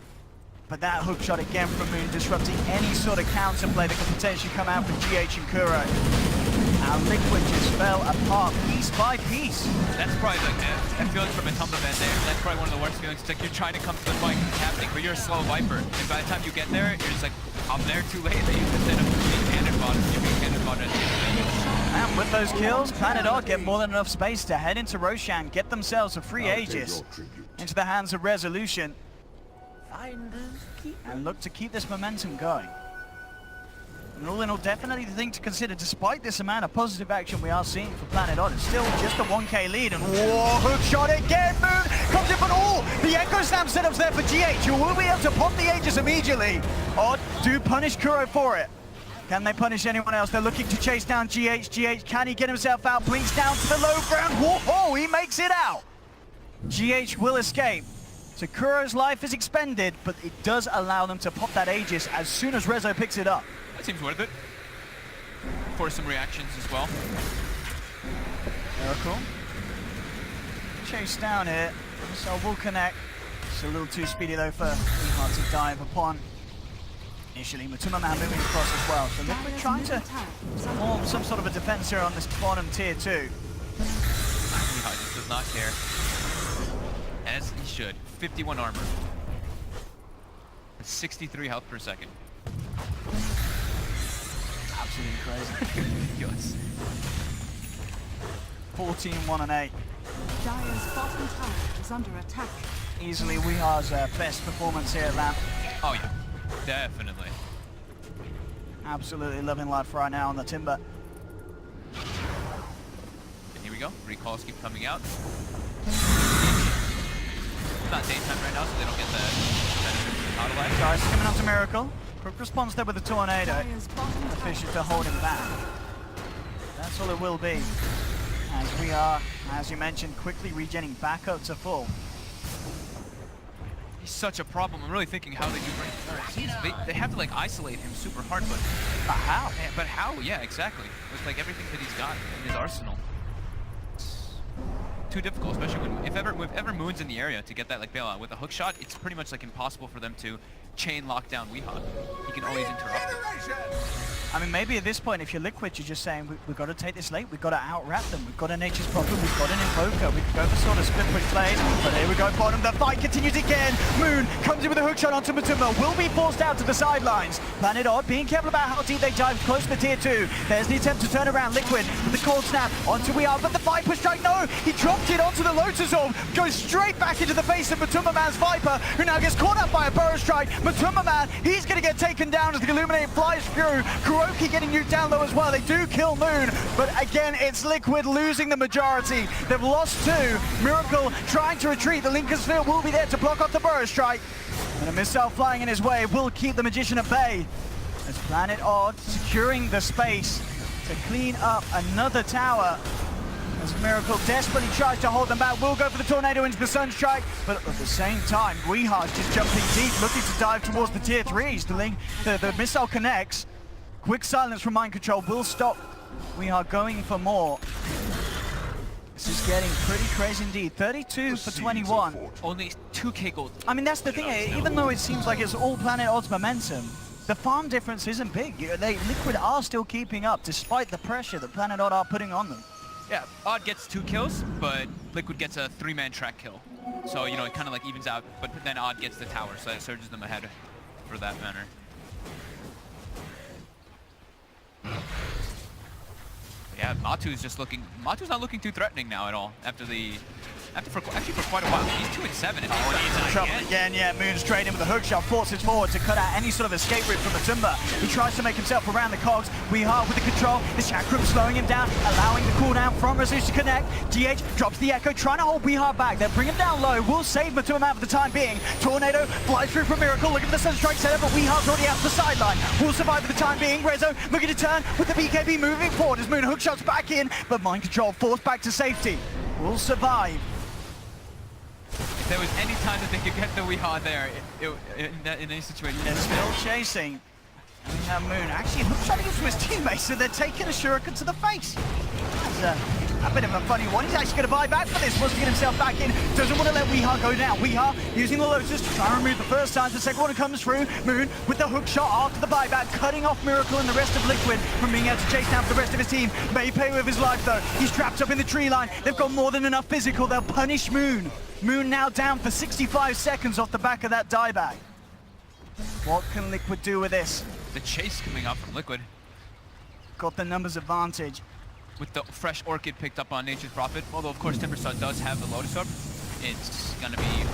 but that hook shot again from Moon, disrupting any sort of counterplay that could potentially come out from GH and Kuro. And Liquid just fell apart piece by piece. That's probably like that feeling from a Tumba Band there. That's probably one of the worst feelings. It's like you're trying to come to the fight, it's happening, but you're a slow Viper. And by the time you get there, you're just like, I'm there too late. That you instead of being cannon fodder, you're being cannon fodder at the end of the game. And with those kills, Planet Odd get more than enough space to head into Roshan, get themselves a free Aegis into the hands of Resolution, and look to keep this momentum going. And all in all, definitely the thing to consider, despite this amount of positive action we are seeing for Planet Odd. It's still just a 1k lead, and whoa, hook shot again, Moon comes in for all. The Echo Slam setup's there for GH, who will be able to pop the Aegis immediately. Odd do punish Kuro for it. Can they punish anyone else? They're looking to chase down GH. GH, can he get himself out? Blinks down to the low ground. Whoa, he makes it out. GH will escape. So Kuro's life is expended, but it does allow them to pop that Aegis as soon as Rezo picks it up. That seems worth it. Force some reactions as well. Miracle. Chase down here. So will connect. It's a little too speedy though for Weehart to dive upon. Initially, Matuma Man moving across as well. So Liquid trying to form some sort of a defense here on this bottom tier 2. Weehart just does not care. As he should. 51 armor. 63 health per second. Absolutely crazy. Ridiculous. 14, 1 and 8. Dire's bottom tower is under attack. easily Weehar's best performance here at LAMP. Oh yeah, definitely. Absolutely loving life right now on the Timber. And here we go. Recalls keep coming out. It's not daytime right now, so they don't get the benefit from the auto life. Guys coming onto Miracle. Quick response there with the tornado. Dire's bottom The tower fish to hold him back. That's all it will be. As we are, as you mentioned, quickly regenning back up to full. He's such a problem. I'm really thinking how they do bring turrets. They have to like isolate him super hard, but How? But how? Yeah, exactly. With like everything that he's got in his arsenal. It's too difficult, especially when if ever Moon's in the area to get that like bailout. With a hook shot, it's pretty much like impossible for them to chain lock down Weehaw. He can always interrupt. I mean, maybe at this point, if you're Liquid, you're just saying, we've got to take this late, we've got to out-wrap them, we've got a Nature's Prophet, we've got an Invoker, we can go for sort of split push plays, but here we go, bottom, the fight continues again. Moon comes in with a hook shot onto Matuma, will be forced out to the sidelines. Planet Odd being careful about how deep they dive close to the tier 2. There's the attempt to turn around Liquid with the cold snap onto We Are, but the Viper strike, no! He dropped it onto the Lotus Orb, goes straight back into the face of Matuma Man's Viper, who now gets caught up by a Burrow Strike. Matuma Man, he's going to get taken down as the Illuminate flies through. Kuroki getting nuked down low as well. They do kill Moon, but again, it's Liquid losing the majority. They've lost 2. Miracle trying to retreat. The Lincoln Sphere will be there to block off the Burrow Strike. And a missile flying in his way will keep the Magician at bay. As Planet Odd securing the space to clean up another tower. As Miracle desperately tries to hold them back, will go for the tornado into the Sunstrike, but at the same time, Weehar's just jumping deep, looking to dive towards the tier 3s. The missile connects. Quick silence from Mind Control will stop Weehar going for more. This is getting pretty crazy indeed. 32 for 21. Only 2k gold. I mean, that's the thing, even though it seems like it's all Planet Odd's momentum, the farm difference isn't big. Liquid are still keeping up, despite the pressure that Planet Odd are putting on them. Yeah, Odd gets 2 kills, but Liquid gets a 3-man track kill. So, you know, it kind of like evens out, but then Odd gets the tower, so that surges them ahead for that manner. Yeah, Matu's not looking too threatening now at all actually for quite a while. He's 2-7 and he's Trouble again, yeah, Moon straight in with a hook shot, forces forward to cut out any sort of escape route from the Timber. He tries to make himself around the cogs. Weehar with the control, the Chakram slowing him down, allowing the cooldown from Rezus to connect. DH drops the Echo, trying to hold Weehar back. They're bringing him down low, will save Matuma Man for the time being. Tornado flies through from Miracle, looking for the Sunstrike setup, but Weehar's already out to the sideline. Will survive for the time being. Rezo looking to turn with the BKB moving forward as Moon hook shots back in, but Mind Control forced back to safety. Will survive. If there was any time that they could get the Weehaw there, in any situation. They're still chasing. And we have Moon actually hookshotting into his teammates, so they're taking a shuriken to the face. That's a bit of a funny one. He's actually going to buy back for this. Wants to get himself back in. Doesn't want to let Weehaw go down. Weehaw using the Lotus to try and remove the first time. The second one comes through. Moon with the hook shot after the buyback, cutting off Miracle and the rest of Liquid from being able to chase down for the rest of his team. May pay with his life though. He's trapped up in the tree line. They've got more than enough physical. They'll punish Moon. Moon now down for 65 seconds off the back of that dieback. What can Liquid do with this? The chase coming up from Liquid. Got the numbers advantage. With the fresh Orchid picked up on Nature's Prophet, although of course Timbersaw does have the Lotus Orb, it's gonna be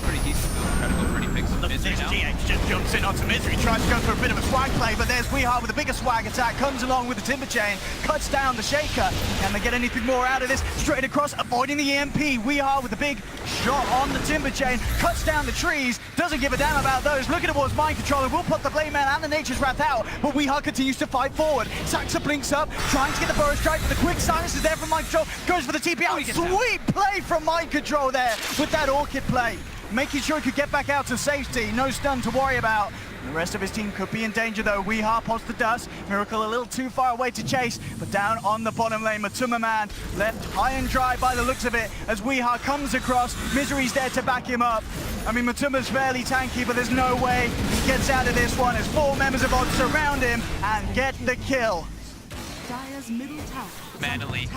pretty decent build. Try to go pretty big some Misery now. DH just jumps in onto Misery, tries to go for a bit of a swag play, but there's Weehar with a bigger swag attack, comes along with the Timber Chain, cuts down the Shaker. Can they get anything more out of this? Straight across, avoiding the EMP. Weehar with a big shot on the Timber Chain, cuts down the trees, doesn't give a damn about those. Looking towards Mind Control, and will put the Blade Man and the Nature's Wrath out, but Weehar continues to fight forward. Saxa blinks up, trying to get the Burrow Strike, but the quick silence is there from Mind Control, goes for the TPO. Sweet play from Mind Control there with that Orchid play. Making sure he could get back out to safety. No stun to worry about. The rest of his team could be in danger though. Weehar pods the dust. Miracle a little too far away to chase, but down on the bottom lane, Matuma Man left high and dry by the looks of it as Weehar comes across. Misery's there to back him up. I mean, Matuma's fairly tanky, but there's no way he gets out of this one as 4 members of Odd surround him and get the kill. Dire's middle tower. Mana leak.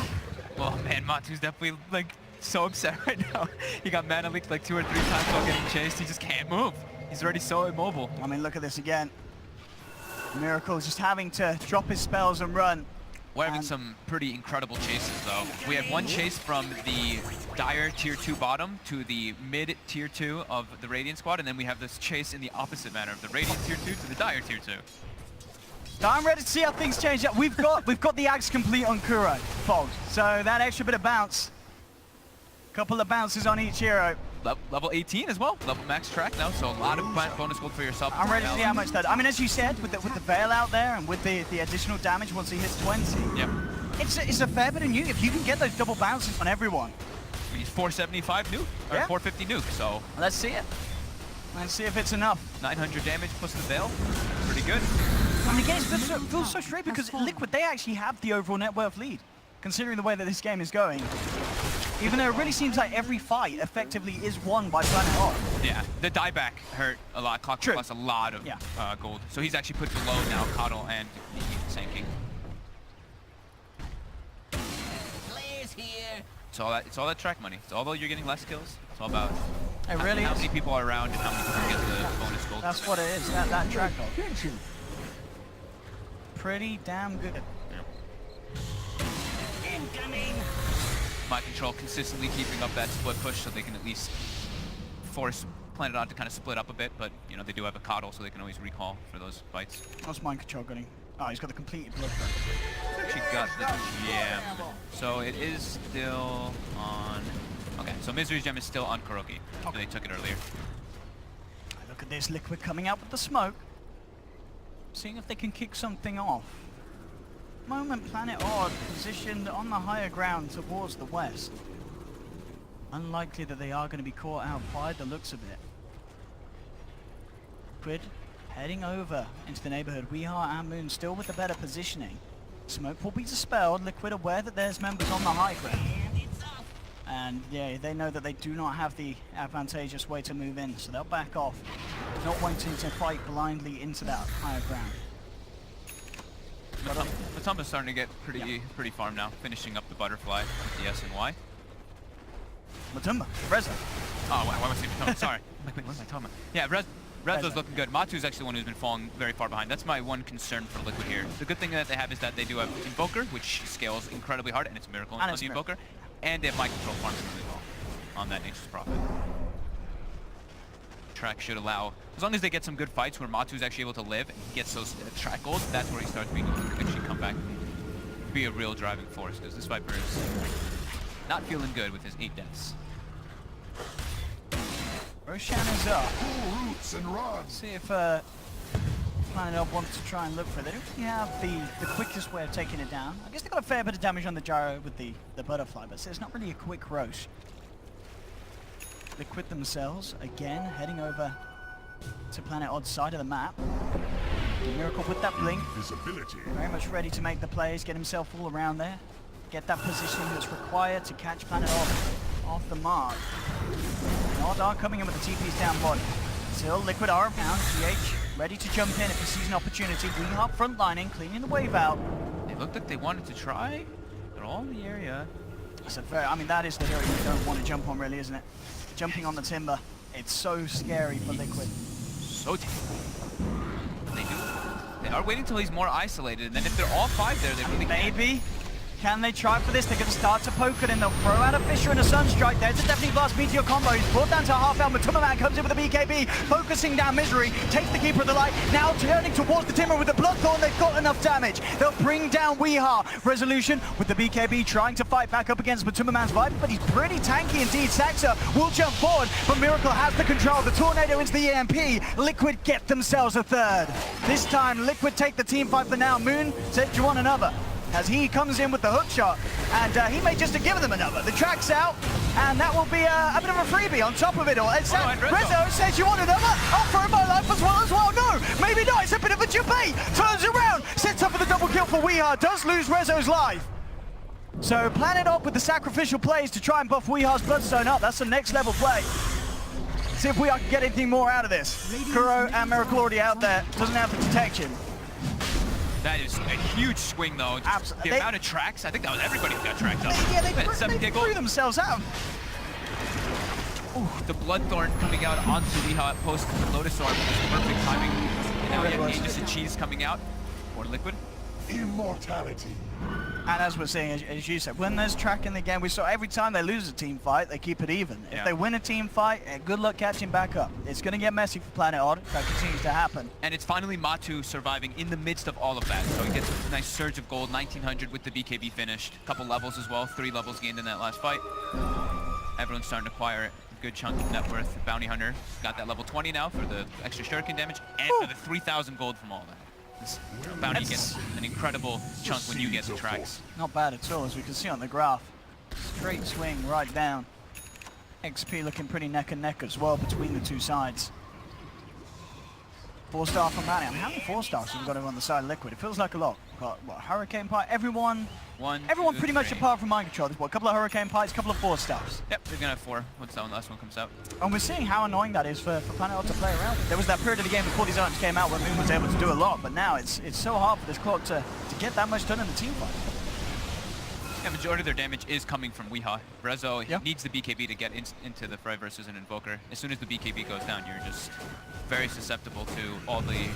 Oh man, Matu's definitely like so upset right now. He got mana leaked like 2 or 3 times while getting chased. He just can't move. He's already so immobile. I mean, look at this again. Miracle just having to drop his spells and run. We're having some pretty incredible chases, though. We had one chase from the Dire Tier 2 bottom to the mid Tier 2 of the Radiant squad, and then we have this chase in the opposite manner of the Radiant Tier 2 to the Dire Tier 2. I'm ready to see how things change up. We've got the axe complete on Kuro, folks. So that extra bit of bounce, couple of bounces on each hero. Level 18 as well, level max track now, so a lot of bonus gold for yourself. I'm ready to see how much that. I mean, as you said, with the Veil out there and with the additional damage once he hits 20. Yep. It's a fair bit of nuke if you can get those double bounces on everyone. He's 475 nuke, or Yeah. 450 nuke, so Let's see it. Let's see if it's enough. 900 damage plus the Veil, pretty good. I mean, again, it feels so straight because Liquid, they actually have the overall net worth lead, considering the way that this game is going. Even though it really seems like every fight effectively is won by Planet Odd. Yeah, the dieback hurt a lot. Clockwork lost a lot of gold. So he's actually put below now Coddle and Sanking. It's all that track money. It's although you're getting less kills, it's all about It really how is. many people are around and how many people get the bonus gold. That's what it is, that track gold. Pretty damn good. Mind Control consistently keeping up that split push so they can at least force Planet Odd to kind of split up a bit, but you know they do have a Coddle so they can always recall for those fights. What's Mind Control getting? Oh, he's got the completed blood burn. Actually got the, yeah. So it is still on, okay, so Misery's Gem is still on Kuroki. Okay. They took it earlier. Look at this Liquid coming out with the smoke. Seeing if they can kick something off. Moment Planet Odd positioned on the higher ground towards the west. Unlikely that they are going to be caught out by the looks of it. Liquid heading over into the neighborhood. Weehaw and Moon still with the better positioning. Smoke will be dispelled. Liquid aware that there's members on the high ground. And yeah, they know that they do not have the advantageous way to move in, so they'll back off, not wanting to fight blindly into that higher ground. Matumba's starting to get pretty farm now, finishing up the butterfly with the S and Y. Matumba, Reza. Oh, why am I saying Matumba? Sorry. Wait, what am I talking about? Yeah, Rezo's looking good. Matu's actually the one who's been falling very far behind. That's my one concern for Liquid here. The good thing that they have is that they do have Invoker, which scales incredibly hard, and it's a miracle on the Invoker. And they have Mind Control farming really well on that Nature's Prophet. Track should allow, as long as they get some good fights where Matu's actually able to live and he gets those track goals, that's where he starts being able to actually come back and be a real driving force, because this Viper is not feeling good with his 8 deaths. Roshan is up. See if Planet Odd wants to try and look for it. They don't really have the quickest way of taking it down. I guess they got a fair bit of damage on the gyro with the butterfly, but it's not really a quick Rosh. Liquid themselves, again, heading over to Planet Odd's side of the map. Miracle with that blink. Very much ready to make the plays, get himself all around there. Get that positioning that's required to catch Planet Odd off the mark. Odd are coming in with the TPs down bottom. Still, Liquid are around. GH ready to jump in if he sees an opportunity. Weehaw frontlining, cleaning the wave out. They looked like they wanted to try. They're all in the area. That's a fair, I mean, that is the hero you don't want to jump on, really, isn't it? Jumping on the timber. It's so scary for Liquid. So they are waiting till he's more isolated, and then if they're all 5 there, they really can't. Maybe. Can they try for this? They're going to start to poke it, and they'll throw out a Fissure and a Sunstrike. There's a Deafening Blast Meteor combo. He's brought down to half health. Matumbaman comes in with a BKB, focusing down Misery, takes the Keeper of the Light, now turning towards the Timber with the Bloodthorn. They've got enough damage. They'll bring down Weehaw. Resolution with the BKB trying to fight back up against Matumbaman's Viper, but he's pretty tanky indeed. Saxa will jump forward, but Miracle has the control. The Tornado into the EMP. Liquid get themselves a third. This time, Liquid take the team fight for now. Moon said, do you want another? As he comes in with the hook shot, and he may just have given them another. The track's out, and that will be a bit of a freebie on top of it all. Rizzo says, you want another? I'll throw my life as well. No, maybe not. It's a bit of a debate. Turns around, sets up for the double kill for Weehaw. Does lose Rizzo's life. So Planet Odd with the sacrificial plays to try and buff Weehaw's Bloodstone up. That's the next level play. See if we can get anything more out of this. Kuro and Miracle already out there. Doesn't have the detection. That is a huge swing, though. Absolutely. The amount of tracks, I think that was everybody who got tracked up. They threw themselves out. Ooh, the Bloodthorn coming out onto Weehaw post Lotus Orb was perfect timing. And now you have Aegis and Cheese coming out for Liquid. Immortality. And as we're seeing, as you said, when there's track in the game, we saw every time they lose a team fight, they keep it even. If Yeah. they win a team fight, good luck catching back up. It's going to get messy for Planet Odd if that continues to happen. And it's finally Matu surviving in the midst of all of that. So he gets a nice surge of gold, 1900 with the BKB finished. A couple levels as well, 3 levels gained in that last fight. Everyone's starting to acquire a good chunk of net worth. Bounty Hunter got that level 20 now for the extra shuriken damage and for the 3,000 gold from all that. This Bounty gets an incredible chunk when you get the tracks. Not bad at all, as we can see on the graph. Straight swing right down. XP looking pretty neck and neck as well between the two sides. 4-star from Manny. I mean, how many 4-stars have we got on the side of Liquid? It feels like a lot. We've got, what, Hurricane Pie? Everyone Two, pretty much 3. apart from Mind Control. There's what, a couple of Hurricane Pies, a couple of 4-stars. Yep, they're gonna have 4 once that last one comes out. And we're seeing how annoying that is for Planet Odd to play around with. There was that period of the game before these items came out where Moon was able to do a lot, but now it's so hard for this clock to get that much done in the team fight. Yeah, majority of their damage is coming from Weehaw. Rezo Yeah. needs the BKB to get into the fray versus an Invoker. As soon as the BKB goes down, you're just very susceptible to all the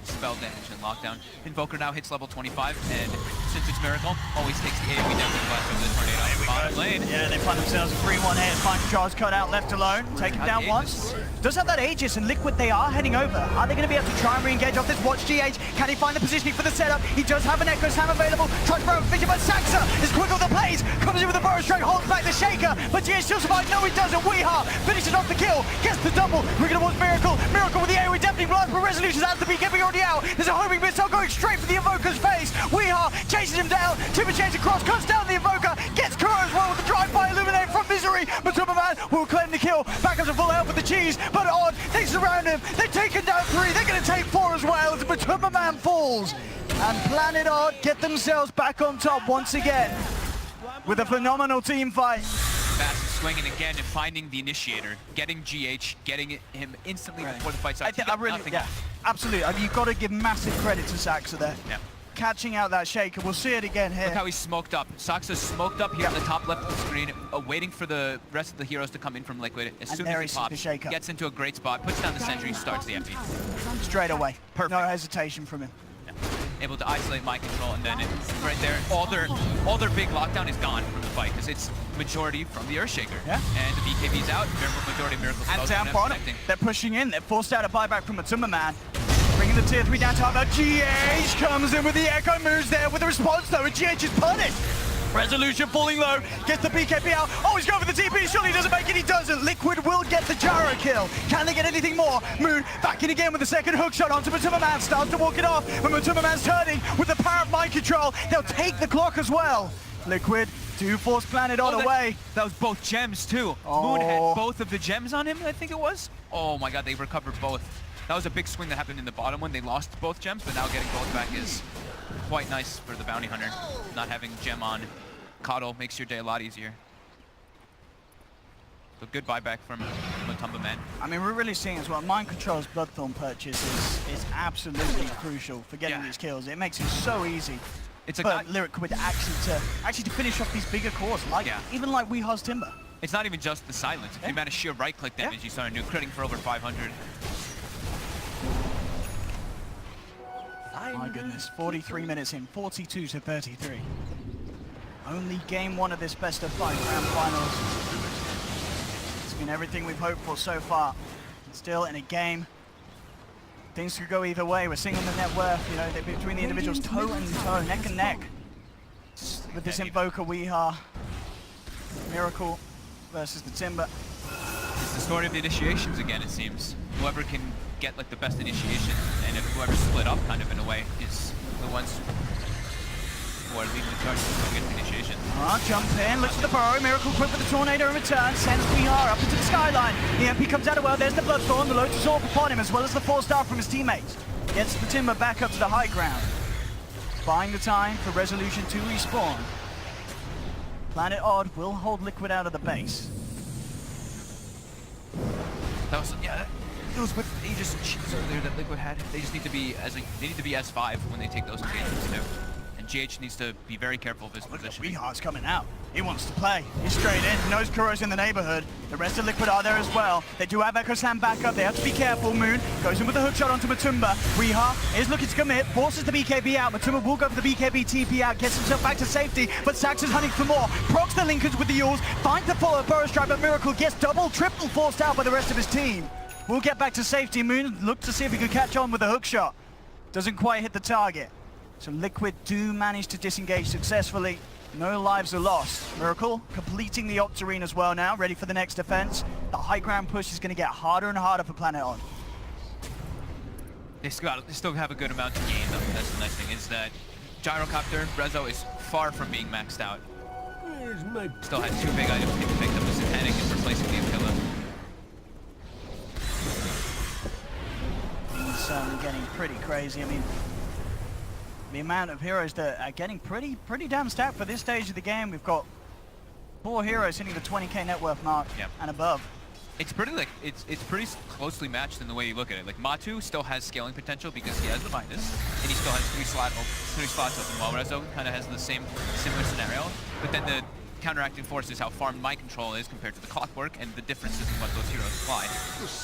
spell damage and lockdown. Invoker now hits level 25, and since it's Miracle, always takes the AoE damage blast over the Tornado. Bottom lane. Yeah, they find themselves a 3-1 hit. Mind Control's cut out, left alone. Take him down once. Does have that Aegis, and Liquid, they are heading over. Are they going to be able to try and re-engage off this? Watch GH. Can he find the positioning for the setup? He does have an Echo Slam available. Tries to throw a vision, but Saxa is quick with the plays. Comes in with the Burrow Strike, holds back the Shaker. But GH still survives. No, he doesn't. Weehaw finishes off the kill. Gets the double. Rigging towards Miracle. Miracle with the AoE deafening blast, but Resolutions has the BKB already out. There's a homing missile going straight for the Invoker's face. Weehaw chases him down. Timber chains across, cuts down the Invoker. Gets Kuro as well with the drive-by Illuminate from Misery. But Superman will claim the kill. Back up to full health with the cheese. But Odd, they surround him. They've taken down 3. They're going to take 4 as well as Matuma Man falls. And Planet Odd get themselves back on top once again with a phenomenal team fight. Massive swinging again and finding the initiator, getting GH, getting him instantly before the fight starts. Absolutely. I mean, you've got to give massive credit to Saxa there. Yeah. Catching out that Shaker. We'll see it again here. Look how he's smoked up. Saxa's smoked up here on the top left of the screen, waiting for the rest of the heroes to come in from Liquid. As soon as he pops, gets into a great spot, puts down the sentry, starts the FP. Straight away. Perfect. No hesitation from him. Yeah. Able to isolate Mind Control, and then right there, all their big lockdown is gone from the fight, because it's majority from the Earthshaker. Yeah. And the BKB's out, majority of Miracle's And down bottom, they're pushing in. They're forced out a buyback from Matuma Man. Bringing the tier 3 down to about GH comes in with the Echo moves there with the response though, and GH is punished. Resolution falling low, gets the BKB out. Oh, he's going for the TP, surely he doesn't make it, he doesn't. Liquid will get the Gyro kill. Can they get anything more? Moon back in again with the second hook shot onto Matuma Man, starts to walk it off. When Matuma Man's turning with the power of Mind Control, they'll take the clock as well. Liquid do force Planet Odd away. That was both gems too. Oh. Moon had both of the gems on him, I think it was. Oh my god, they recovered both. That was a big swing that happened in the bottom when they lost both gems, but now getting both back is quite nice for the Bounty Hunter. Not having gem on Coddle makes your day a lot easier. So good buyback from Matumba Man. I mean, we're really seeing as well, Mind Control's Bloodthorn purchase is absolutely crucial for getting these kills. It makes it so easy. It's a for Liquid actually to finish off these bigger cores, like even like Weehaw's Timber. It's not even just the silence. If you manage sheer right-click damage, you start a new critting for over 500. My goodness, 43 minutes in, 42 to 33. Only game 1 of this best of 5 grand finals. It's been everything we've hoped for so far. Still in a game, things could go either way. We're seeing on the net worth, you know, between the individuals toe and toe, neck and neck. With this Invoker Weehaw, Miracle versus the Timber. It's the story of the initiations again, it seems. Whoever can get like the best initiation, and if whoever's split up kind of in a way is the ones who are leading the charge to get the initiation. Jump in, looks at the burrow, Miracle quick with the Tornado in return, sends Weehaw up into the skyline. The MP comes out of well, there's the Bloodthorn, the Lotus Orb upon him, as well as the 4-star from his teammates. Gets the Timber back up to the high ground. Buying the time for Resolution to respawn. Planet Odd will hold Liquid out of the base. That was, it was with Aegis and Cheats earlier that Liquid had. They just need to be S5 when they take those engagements too. And GH needs to be very careful of his position. Weehaw's coming out. He wants to play. He's straight in. Knows Kuro's in the neighborhood. The rest of Liquid are there as well. They do have Echo Slam back up. They have to be careful. Moon goes in with a hook shot onto Matumba. Weeha is looking to commit. Forces the BKB out. Matumba will go for the BKB TP out. Gets himself back to safety. But Sax is hunting for more. Procs the linkers with the Yules. Finds the follow Burrow Strike, but Miracle gets double, triple forced out by the rest of his team. We'll get back to safety. Moon looks to see if he could catch on with a hook shot. Doesn't quite hit the target. So Liquid do manage to disengage successfully. No lives are lost. Miracle completing the Octarine as well now, ready for the next defense. The high ground push is going to get harder and harder for Planet Odd. They still have a good amount to gain though. That's the nice thing, is that Gyrocopter, Rezo is far from being maxed out. Still has 2 big items being picked up with Satanic and replacing the Aquila. It's getting pretty crazy. I mean, the amount of heroes that are getting pretty damn stacked for this stage of the game. We've got 4 heroes hitting the 20k net worth mark and above. It's pretty it's pretty closely matched in the way you look at it. Like Matu still has scaling potential because he has the Midas, and he still has 3 slots open, while Rezo kind of has the similar scenario. But then the counteracting force is how farmed Mind Control is compared to the Clockwork, and the differences in what those heroes apply.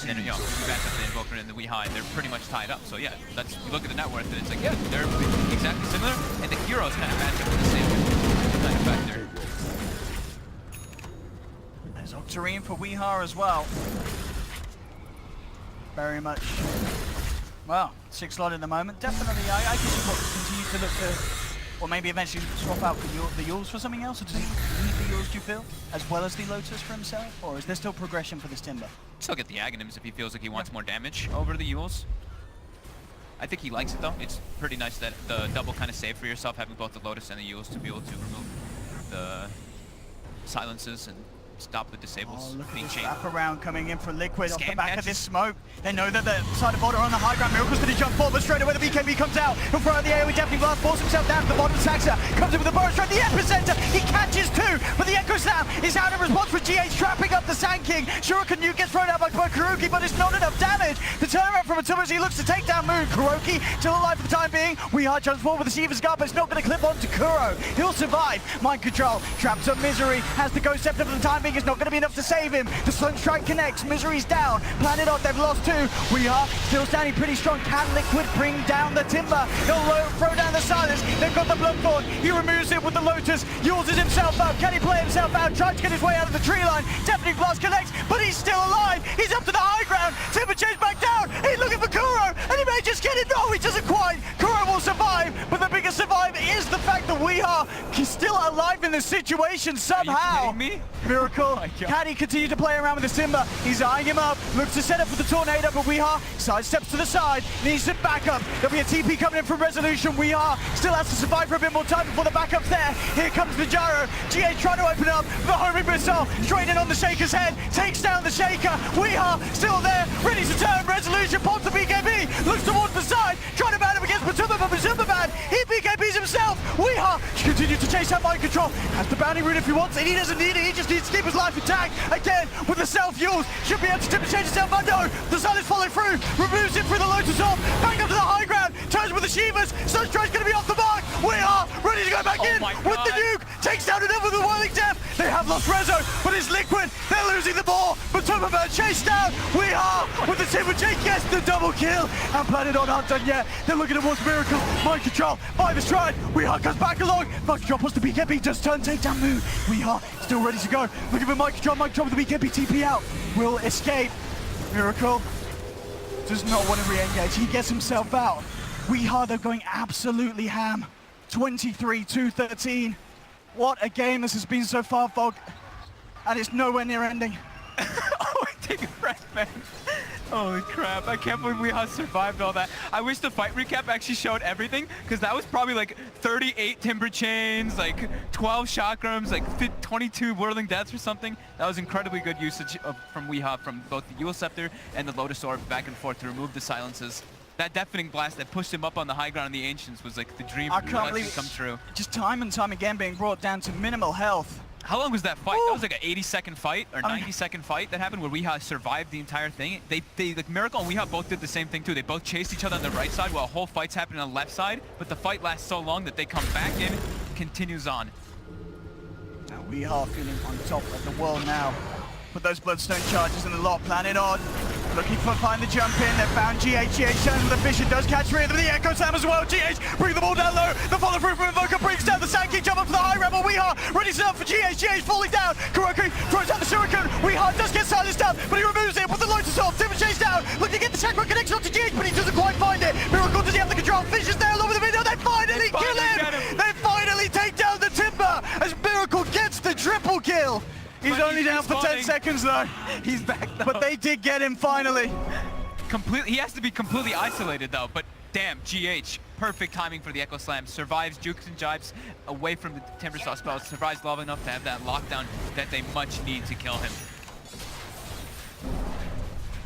And then, you know, you back up the Invoker and the Weehai, they're pretty much tied up. So yeah, that's, you look at the net worth and it's like, yeah, they're exactly similar, and the heroes kind of match up with the same kind of factor. There's Octarine for Weehar as well. Very much, well, 6 slot in the moment. Definitely, I guess you continue to look to, or maybe eventually swap out the Yules for something else, or does he need the Yules, do you feel, as well as the Lotus for himself, or is there still progression for this Timber? Still get the Aghanims if he feels like he wants more damage over the Yules. I think he likes it though. It's pretty nice that the double kind of save for yourself, having both the Lotus and the Yules to be able to remove the silences and stop the disables being chained. Wrap around coming in for Liquid off the Scam back catches. of this smoke. They know that the side of Order on the high ground. Miracle's going to jump forward, but straight away the BKB comes out. In front of the AoE Deafening Blast, forces himself down to the bottom. Saxa comes in with the Burrow Strike, the epicenter. He catches 2, but the Echo Slam is out in response for GH, trapping up the Sand King. Shuriken Nuke gets thrown out by Kuroki, but it's not enough damage. The turnaround from Matumba as he looks to take down Moon. Kuroki still alive for the time being. Weehart jumps forward with the Shiva's Guard, but it's not going to clip onto Kuro. He'll survive. Mind Control traps up Misery. Has the Ghost Scepter for the time being. It's not going to be enough to save him. The Sun Strike connects. Misery's down. Planet Odd, they've lost 2. We are still standing pretty strong. Can Liquid bring down the Timber? He'll throw down the Silence. They've got the Bloodthorn. He removes it with the Lotus. Uses himself up. Can he play himself out? Tries to get his way out of the tree line. Deafening Blast connects, but he's still alive. He's up to the high ground. Timber chased back down. He's looking for Kuro, and he may just get it. No, he doesn't quite. Kuro will survive, but the biggest survive is the fact that we are still alive in this situation somehow. Are you kidding me? Miracle. Oh Can he continue to play around with the Timber? He's eyeing him up. Looks to set up for the Tornado, but Weeha sidesteps to the side. Needs to back up. There'll be a TP coming in from Resolution. Weeha still has to survive for a bit more time before the backup's there. Here comes the Gyro. GH trying to open up. The homing missile straight in on the Shaker's head. Takes down the Shaker. Weeha still there. Ready to turn. Resolution pops the BKB. Looks towards the side. Trying to ban him against Matumba, but Matumba ban. He BKBs himself. Weeha continues to chase that Mind Control. Has the bounty rune if he wants it. He doesn't need it. He just needs to keep his life intact. Again, with the self-fuels. Should be able to tip and change himself. Oh no! The Silence follow through. Removes it through the Lotus Orb. Back up to the high ground. Turns with the Shivas. Sunstride's going to be off the mark. We are ready to go back in with the nuke. Takes down another with the Whirling Death. They have lost Rezo, but it's Liquid. They're losing the ball. But Timberman chased down. We are with the Timber Jake. Gets the double kill. And Planet Odd aren't done yet. They're looking towards Miracle. Mind Control by the stride. We are comes back along. Mind Control puts the BKB. Does turn, take down Moon. We are still ready to go. Looking for Mind Control. Mind Control with the BKB TP out. Will escape. Miracle does not want to re-engage. He gets himself out. Weehar, they're going absolutely ham. 23-13. What a game this has been so far, Fog. And it's nowhere near ending. Oh, take a breath, man. Holy crap, I can't believe we survived all that. I wish the fight recap actually showed everything, because that was probably like 38 Timber Chains, like 12 Chakrams, like 22 Whirling Deaths or something. That was incredibly good usage from Weeha, from both the Yule Scepter and the Lotus Orb back and forth to remove the silences. That Deafening Blast that pushed him up on the high ground in the Ancients was like the dream come true. Just time and time again being brought down to minimal health. How long was that fight? Ooh. That was like an 80-second fight or 90-second fight that happened where Weeha survived the entire thing. They like Miracle and Weeha both did the same thing too. They both chased each other on the right side while whole fight's happening on the left side, but the fight lasts so long that they come back in, continues on. We are feeling on top of the world now. Put those Bloodstone charges in the lock, Planet Odd. Looking for find the jump in, they found GH turns with the Fisher, does catch rhythm, the Echo Slam as well, GH bring the ball down low, the follow through from Invoker brings down the Sand King, jump up for the high rebel, Weehaw ready set up for GH falling down, Kuroki throws out the Shuriken, Weehaw does get silenced down, but he removes it with the Lotus off, Timber chase down, looking to get the chakra connection onto GH, but he doesn't quite find it, Miracle does he have the control, Fisher's there along with the video, they finally kill him! They finally take down the Timber, as Miracle gets the triple kill! He's only down for 10 seconds though. He's back though. But they did get him finally. He has to be completely isolated though, but damn, GH, perfect timing for the Echo Slam, survives jukes and jibes away from the Timbersaw spells, survives long enough to have that lockdown that they much need to kill him.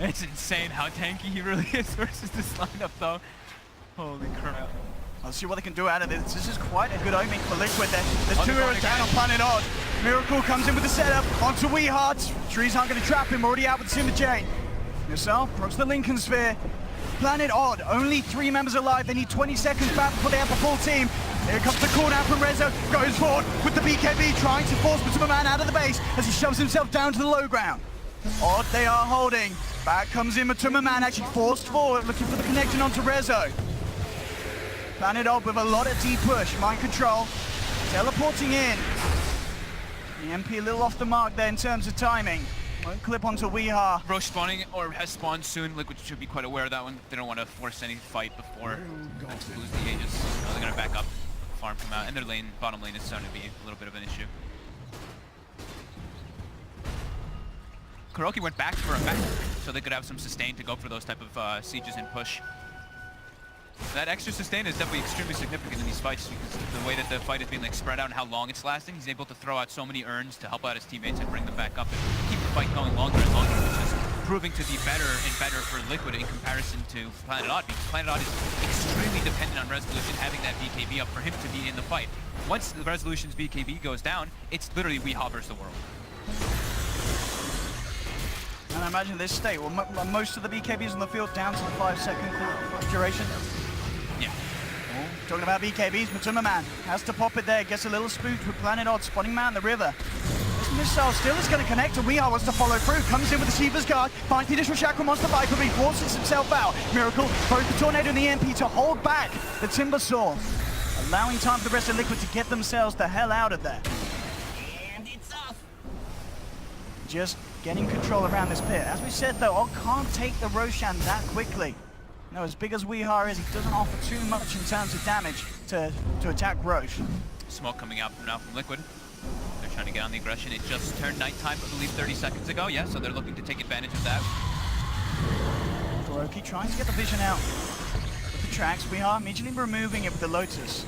It's insane how tanky he really is versus this lineup though. Holy crap. Let's see what they can do out of this. This is quite a good opening for Liquid there. There's 2 heroes down on Planet Odd. Miracle comes in with the setup onto Weeheart. Trees aren't going to trap him, already out with Timber Chain. Yourself, approach the Lincoln Sphere. Planet Odd, only 3 members alive. They need 20 seconds back before they have the full team. Here comes the call down from Rezo. Goes forward with the BKB, trying to force Man out of the base as he shoves himself down to the low ground. Odd, they are holding. Back comes in Man, actually forced forward, looking for the connection onto Rezo. Planet Odd with a lot of deep push, mind control, teleporting in. The MP a little off the mark there in terms of timing. Won't clip onto Weehaw. Roche spawning or has spawned soon. Liquid should be quite aware of that one. They don't want to force any fight before to lose the Aegis. They're going to back up, farm him out, and their lane, bottom lane is starting to be a little bit of an issue. Kuroki went back for a back, so they could have some sustain to go for those type of sieges and push. That extra sustain is definitely extremely significant in these fights because the way that the fight is being like spread out and how long it's lasting, he's able to throw out so many urns to help out his teammates and bring them back up and keep the fight going longer and longer, which is proving to be better and better for Liquid in comparison to Planet Odd, because Planet Odd is extremely dependent on Resolution having that BKB up for him to be in the fight. Once the Resolution's BKB goes down, it's literally Weehaw versus the world. And I imagine this state, well, most of the BKBs on the field down to the 5-second duration. Yeah. Oh, talking about BKBs, Man has to pop it there, gets a little spooked with Planet Odd, spotting man the river. This missile still is going to connect, and Weehaw wants to follow through, comes in with the Sheeva's Guard, finds the initial Chakra Monster Viper, but he forces himself out. Miracle throws the Tornado and the MP to hold back the Timbersaw, allowing time for the rest of Liquid to get themselves the hell out of there. And it's off. Just getting control around this pit. As we said though, Odd can't take the Roshan that quickly. You know, as big as Weehaw is, he doesn't offer too much in terms of damage to attack Roche. Smoke coming out from now from Liquid. They're trying to get on the aggression. It just turned nighttime, I believe 30 seconds ago. Yeah, so they're looking to take advantage of that. Kuroki trying to get the vision out with the tracks. Weehaw immediately removing it with the Lotus.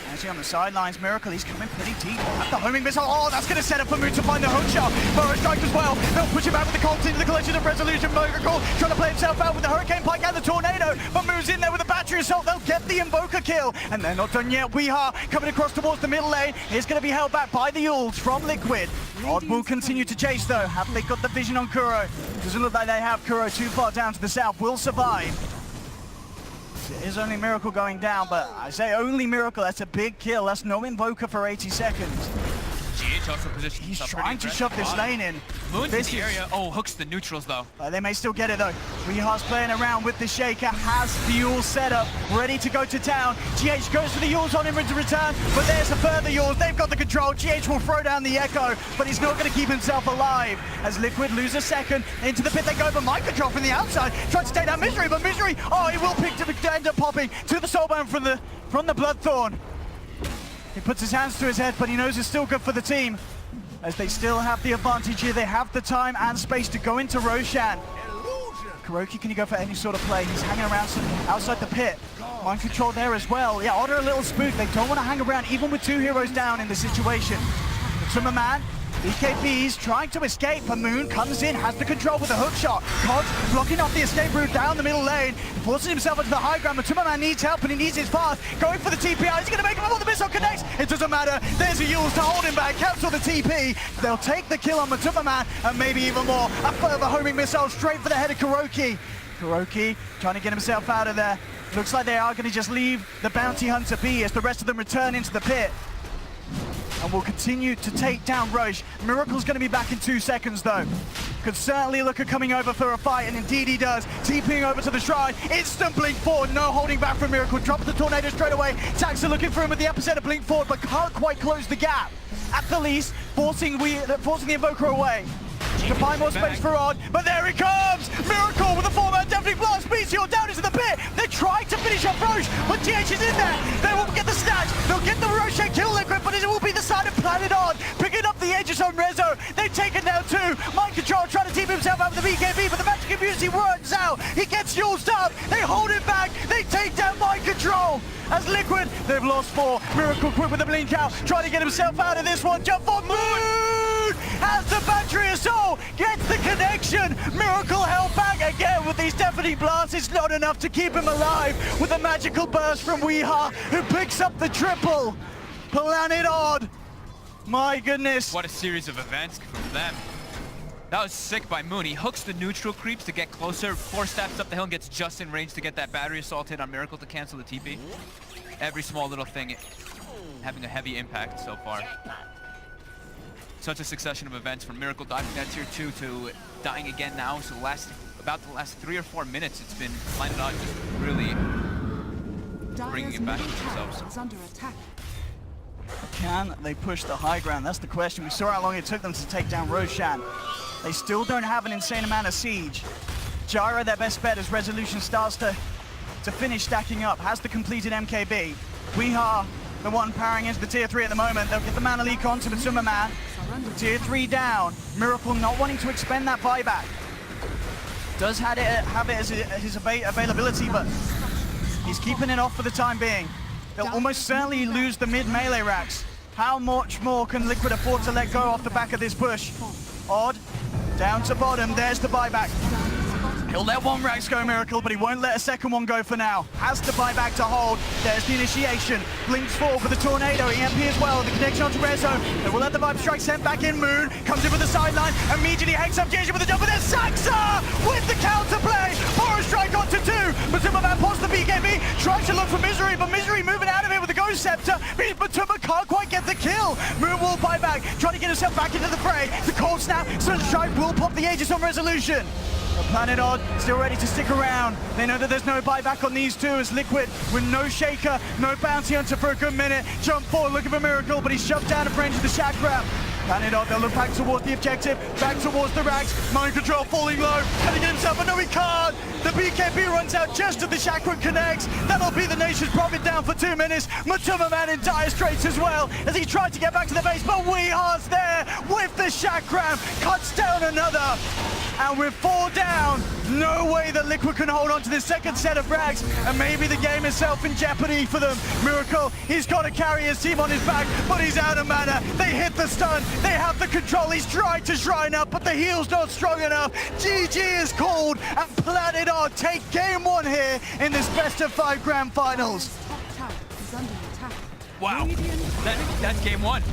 Actually on the sidelines, Miracle, he's coming pretty deep. At the homing missile, oh, that's going to set up for Moon to find the hook shot. Burrow strike as well. They'll push him out with the Colt into the collection of Resolution. Miracle trying to play himself out with the Hurricane Pike and the Tornado, but Moon's in there with the Battery Assault. They'll get the Invoker kill, and they're not done yet. Weehaw coming across towards the middle lane. He's going to be held back by the Yules from Liquid. Odd will continue to chase though. Have they got the vision on Kuro? Doesn't look like they have. Kuro too far down to the south, will survive. It is only Miracle going down, but I say only Miracle, that's a big kill. That's no Invoker for 80 seconds. GH also positioned He's himself trying to shove this lane in. Moon's in the area. Oh, hooks the neutrals though. They may still get it though. Weeha's playing around with the Shaker, has the Yules set up, ready to go to town. GH goes for the Yules on him to return, but there's a further Yules. They've got the control. GH will throw down the Echo, but he's not going to keep himself alive. As Liquid lose a second, into the pit they go, but mind control from the outside. Tries to take down Misery, but Misery, oh, he will end up popping to the Soulbound from the Bloodthorn. He puts his hands to his head, but he knows it's still good for the team, as they still have the advantage here. They have the time and space to go into Roshan. Kuroki, can he go for any sort of play? He's hanging around outside the pit. Mind control there as well. Yeah, Odd are a little spooked. They don't want to hang around, even with 2 heroes down in the situation. Man, BKB's trying to escape, but Moon comes in, has the control with a hook shot. Cod blocking off the escape route down the middle lane, forcing himself into the high ground, but Man needs help and he needs his path. Going for the TPI, is he going to make him before the missile connects? It doesn't matter, there's a Yules to hold him back, cancel the TP. They'll take the kill on Man and maybe even more. A further homing missile straight for the head of Kuroki. Kuroki trying to get himself out of there. Looks like they are going to just leave the bounty hunter be as the rest of them return into the pit. and will continue to take down Roche. Miracle's going to be back in 2 seconds though. Could certainly look at coming over for a fight, and indeed he does. TPing over to the Shrine, instant blink forward, no holding back from Miracle. Drops the Tornado straight away. Taxa looking for him at the epicenter, blink forward, but can't quite close the gap. At the least, forcing the Invoker away. To find more space for Odd, but there he comes! Miracle with the 4-man Deafening Blast, BCO down into the pit! They're trying to finish off Roche, but TH is in there! They will get the snatch, they'll get the Roche and kill Liquid, but it will be the side of Planet Odd, picking up the Aegis on Rezo. They've taken down 2, Mind Control trying to team himself out with the BKB, but the Magic Community runs out, he gets used up, they hold him back, they take down Mind Control! As Liquid, they've lost 4, Miracle quick with the blink out, trying to get himself out of this one, jump for Moon! Has the Battery Assault, gets the connection, Miracle held back again with these Deafening Blasts, it's not enough to keep him alive with a magical burst from Weeha, who picks up the triple. Planet Odd, my goodness. What a series of events from them. That was sick by Moon. He hooks the neutral creeps to get closer, 4 steps up the hill and gets just in range to get that Battery Assault hit on Miracle to cancel the TP. Every small little thing having a heavy impact so far. Such a succession of events from Miracle diving that tier 2 to dying again now. So about the last 3 or 4 minutes, it's been Planet Odd just really bringing it back to themselves. Is under attack. Can they push the high ground? That's the question. We saw how long it took them to take down Roshan. They still don't have an insane amount of siege. Gyro, their best bet as Resolution starts to finish stacking up, has the completed MKB. Weeha, the one powering into the tier 3 at the moment. They'll get the mana leak onto the Summer Man. Tier 3 down. Miracle not wanting to expend that buyback. Does have it as his availability, but he's keeping it off for the time being. They'll almost certainly lose the mid melee racks. How much more can Liquid afford to let go off the back of this push? Odd, down to bottom, there's the buyback. He'll let 1 Rax go, Miracle, but he won't let a second one go for now. Has the buyback to hold. There's the initiation. Blinks forward for the Tornado. EMP as well. The connection onto Rezo. They will let the Vibe Strike sent back in. Moon comes in with the sideline. Immediately hangs up Jason with the jump. And there's Saxa with the counterplay. Power Strike onto 2. Matuma pops the BKB. Tries to look for Misery, but Misery moving out of it with the Ghost Scepter. Matuma can't quite get the kill. Moon will buy back. Trying to get himself back into the fray. The Cold Snap. Sunstrike will pop the Aegis on Resolution. Planet Odd still ready to stick around. They know that there's no buyback on these 2 as Liquid with no Shaker, no Bounty Hunter for a good minute. Jump forward looking for Miracle, but he's shoved down at range of the Chakram. Planet Odd, they'll look back towards the objective, back towards the Rags. Mind Control falling low, can he get himself? But no, he can't. The BKB runs out just as the Chakram connects. That'll be the Nation's Profit down for 2 minutes. Matuma Man in dire straits as well as he tried to get back to the base, but Weeha's there with the Chakram, cuts down another. And with 4 down, no way that Liquid can hold on to the second set of frags, and maybe the game itself in jeopardy for them. Miracle, he's got to carry his team on his back, but he's out of mana. They hit the stun, they have the control. He's tried to shrine up, but the heal's not strong enough. GG is called, and Planet Odd take game 1 here in this best of 5 grand finals. Top tower is under attack. Wow, Radiant that's game 1.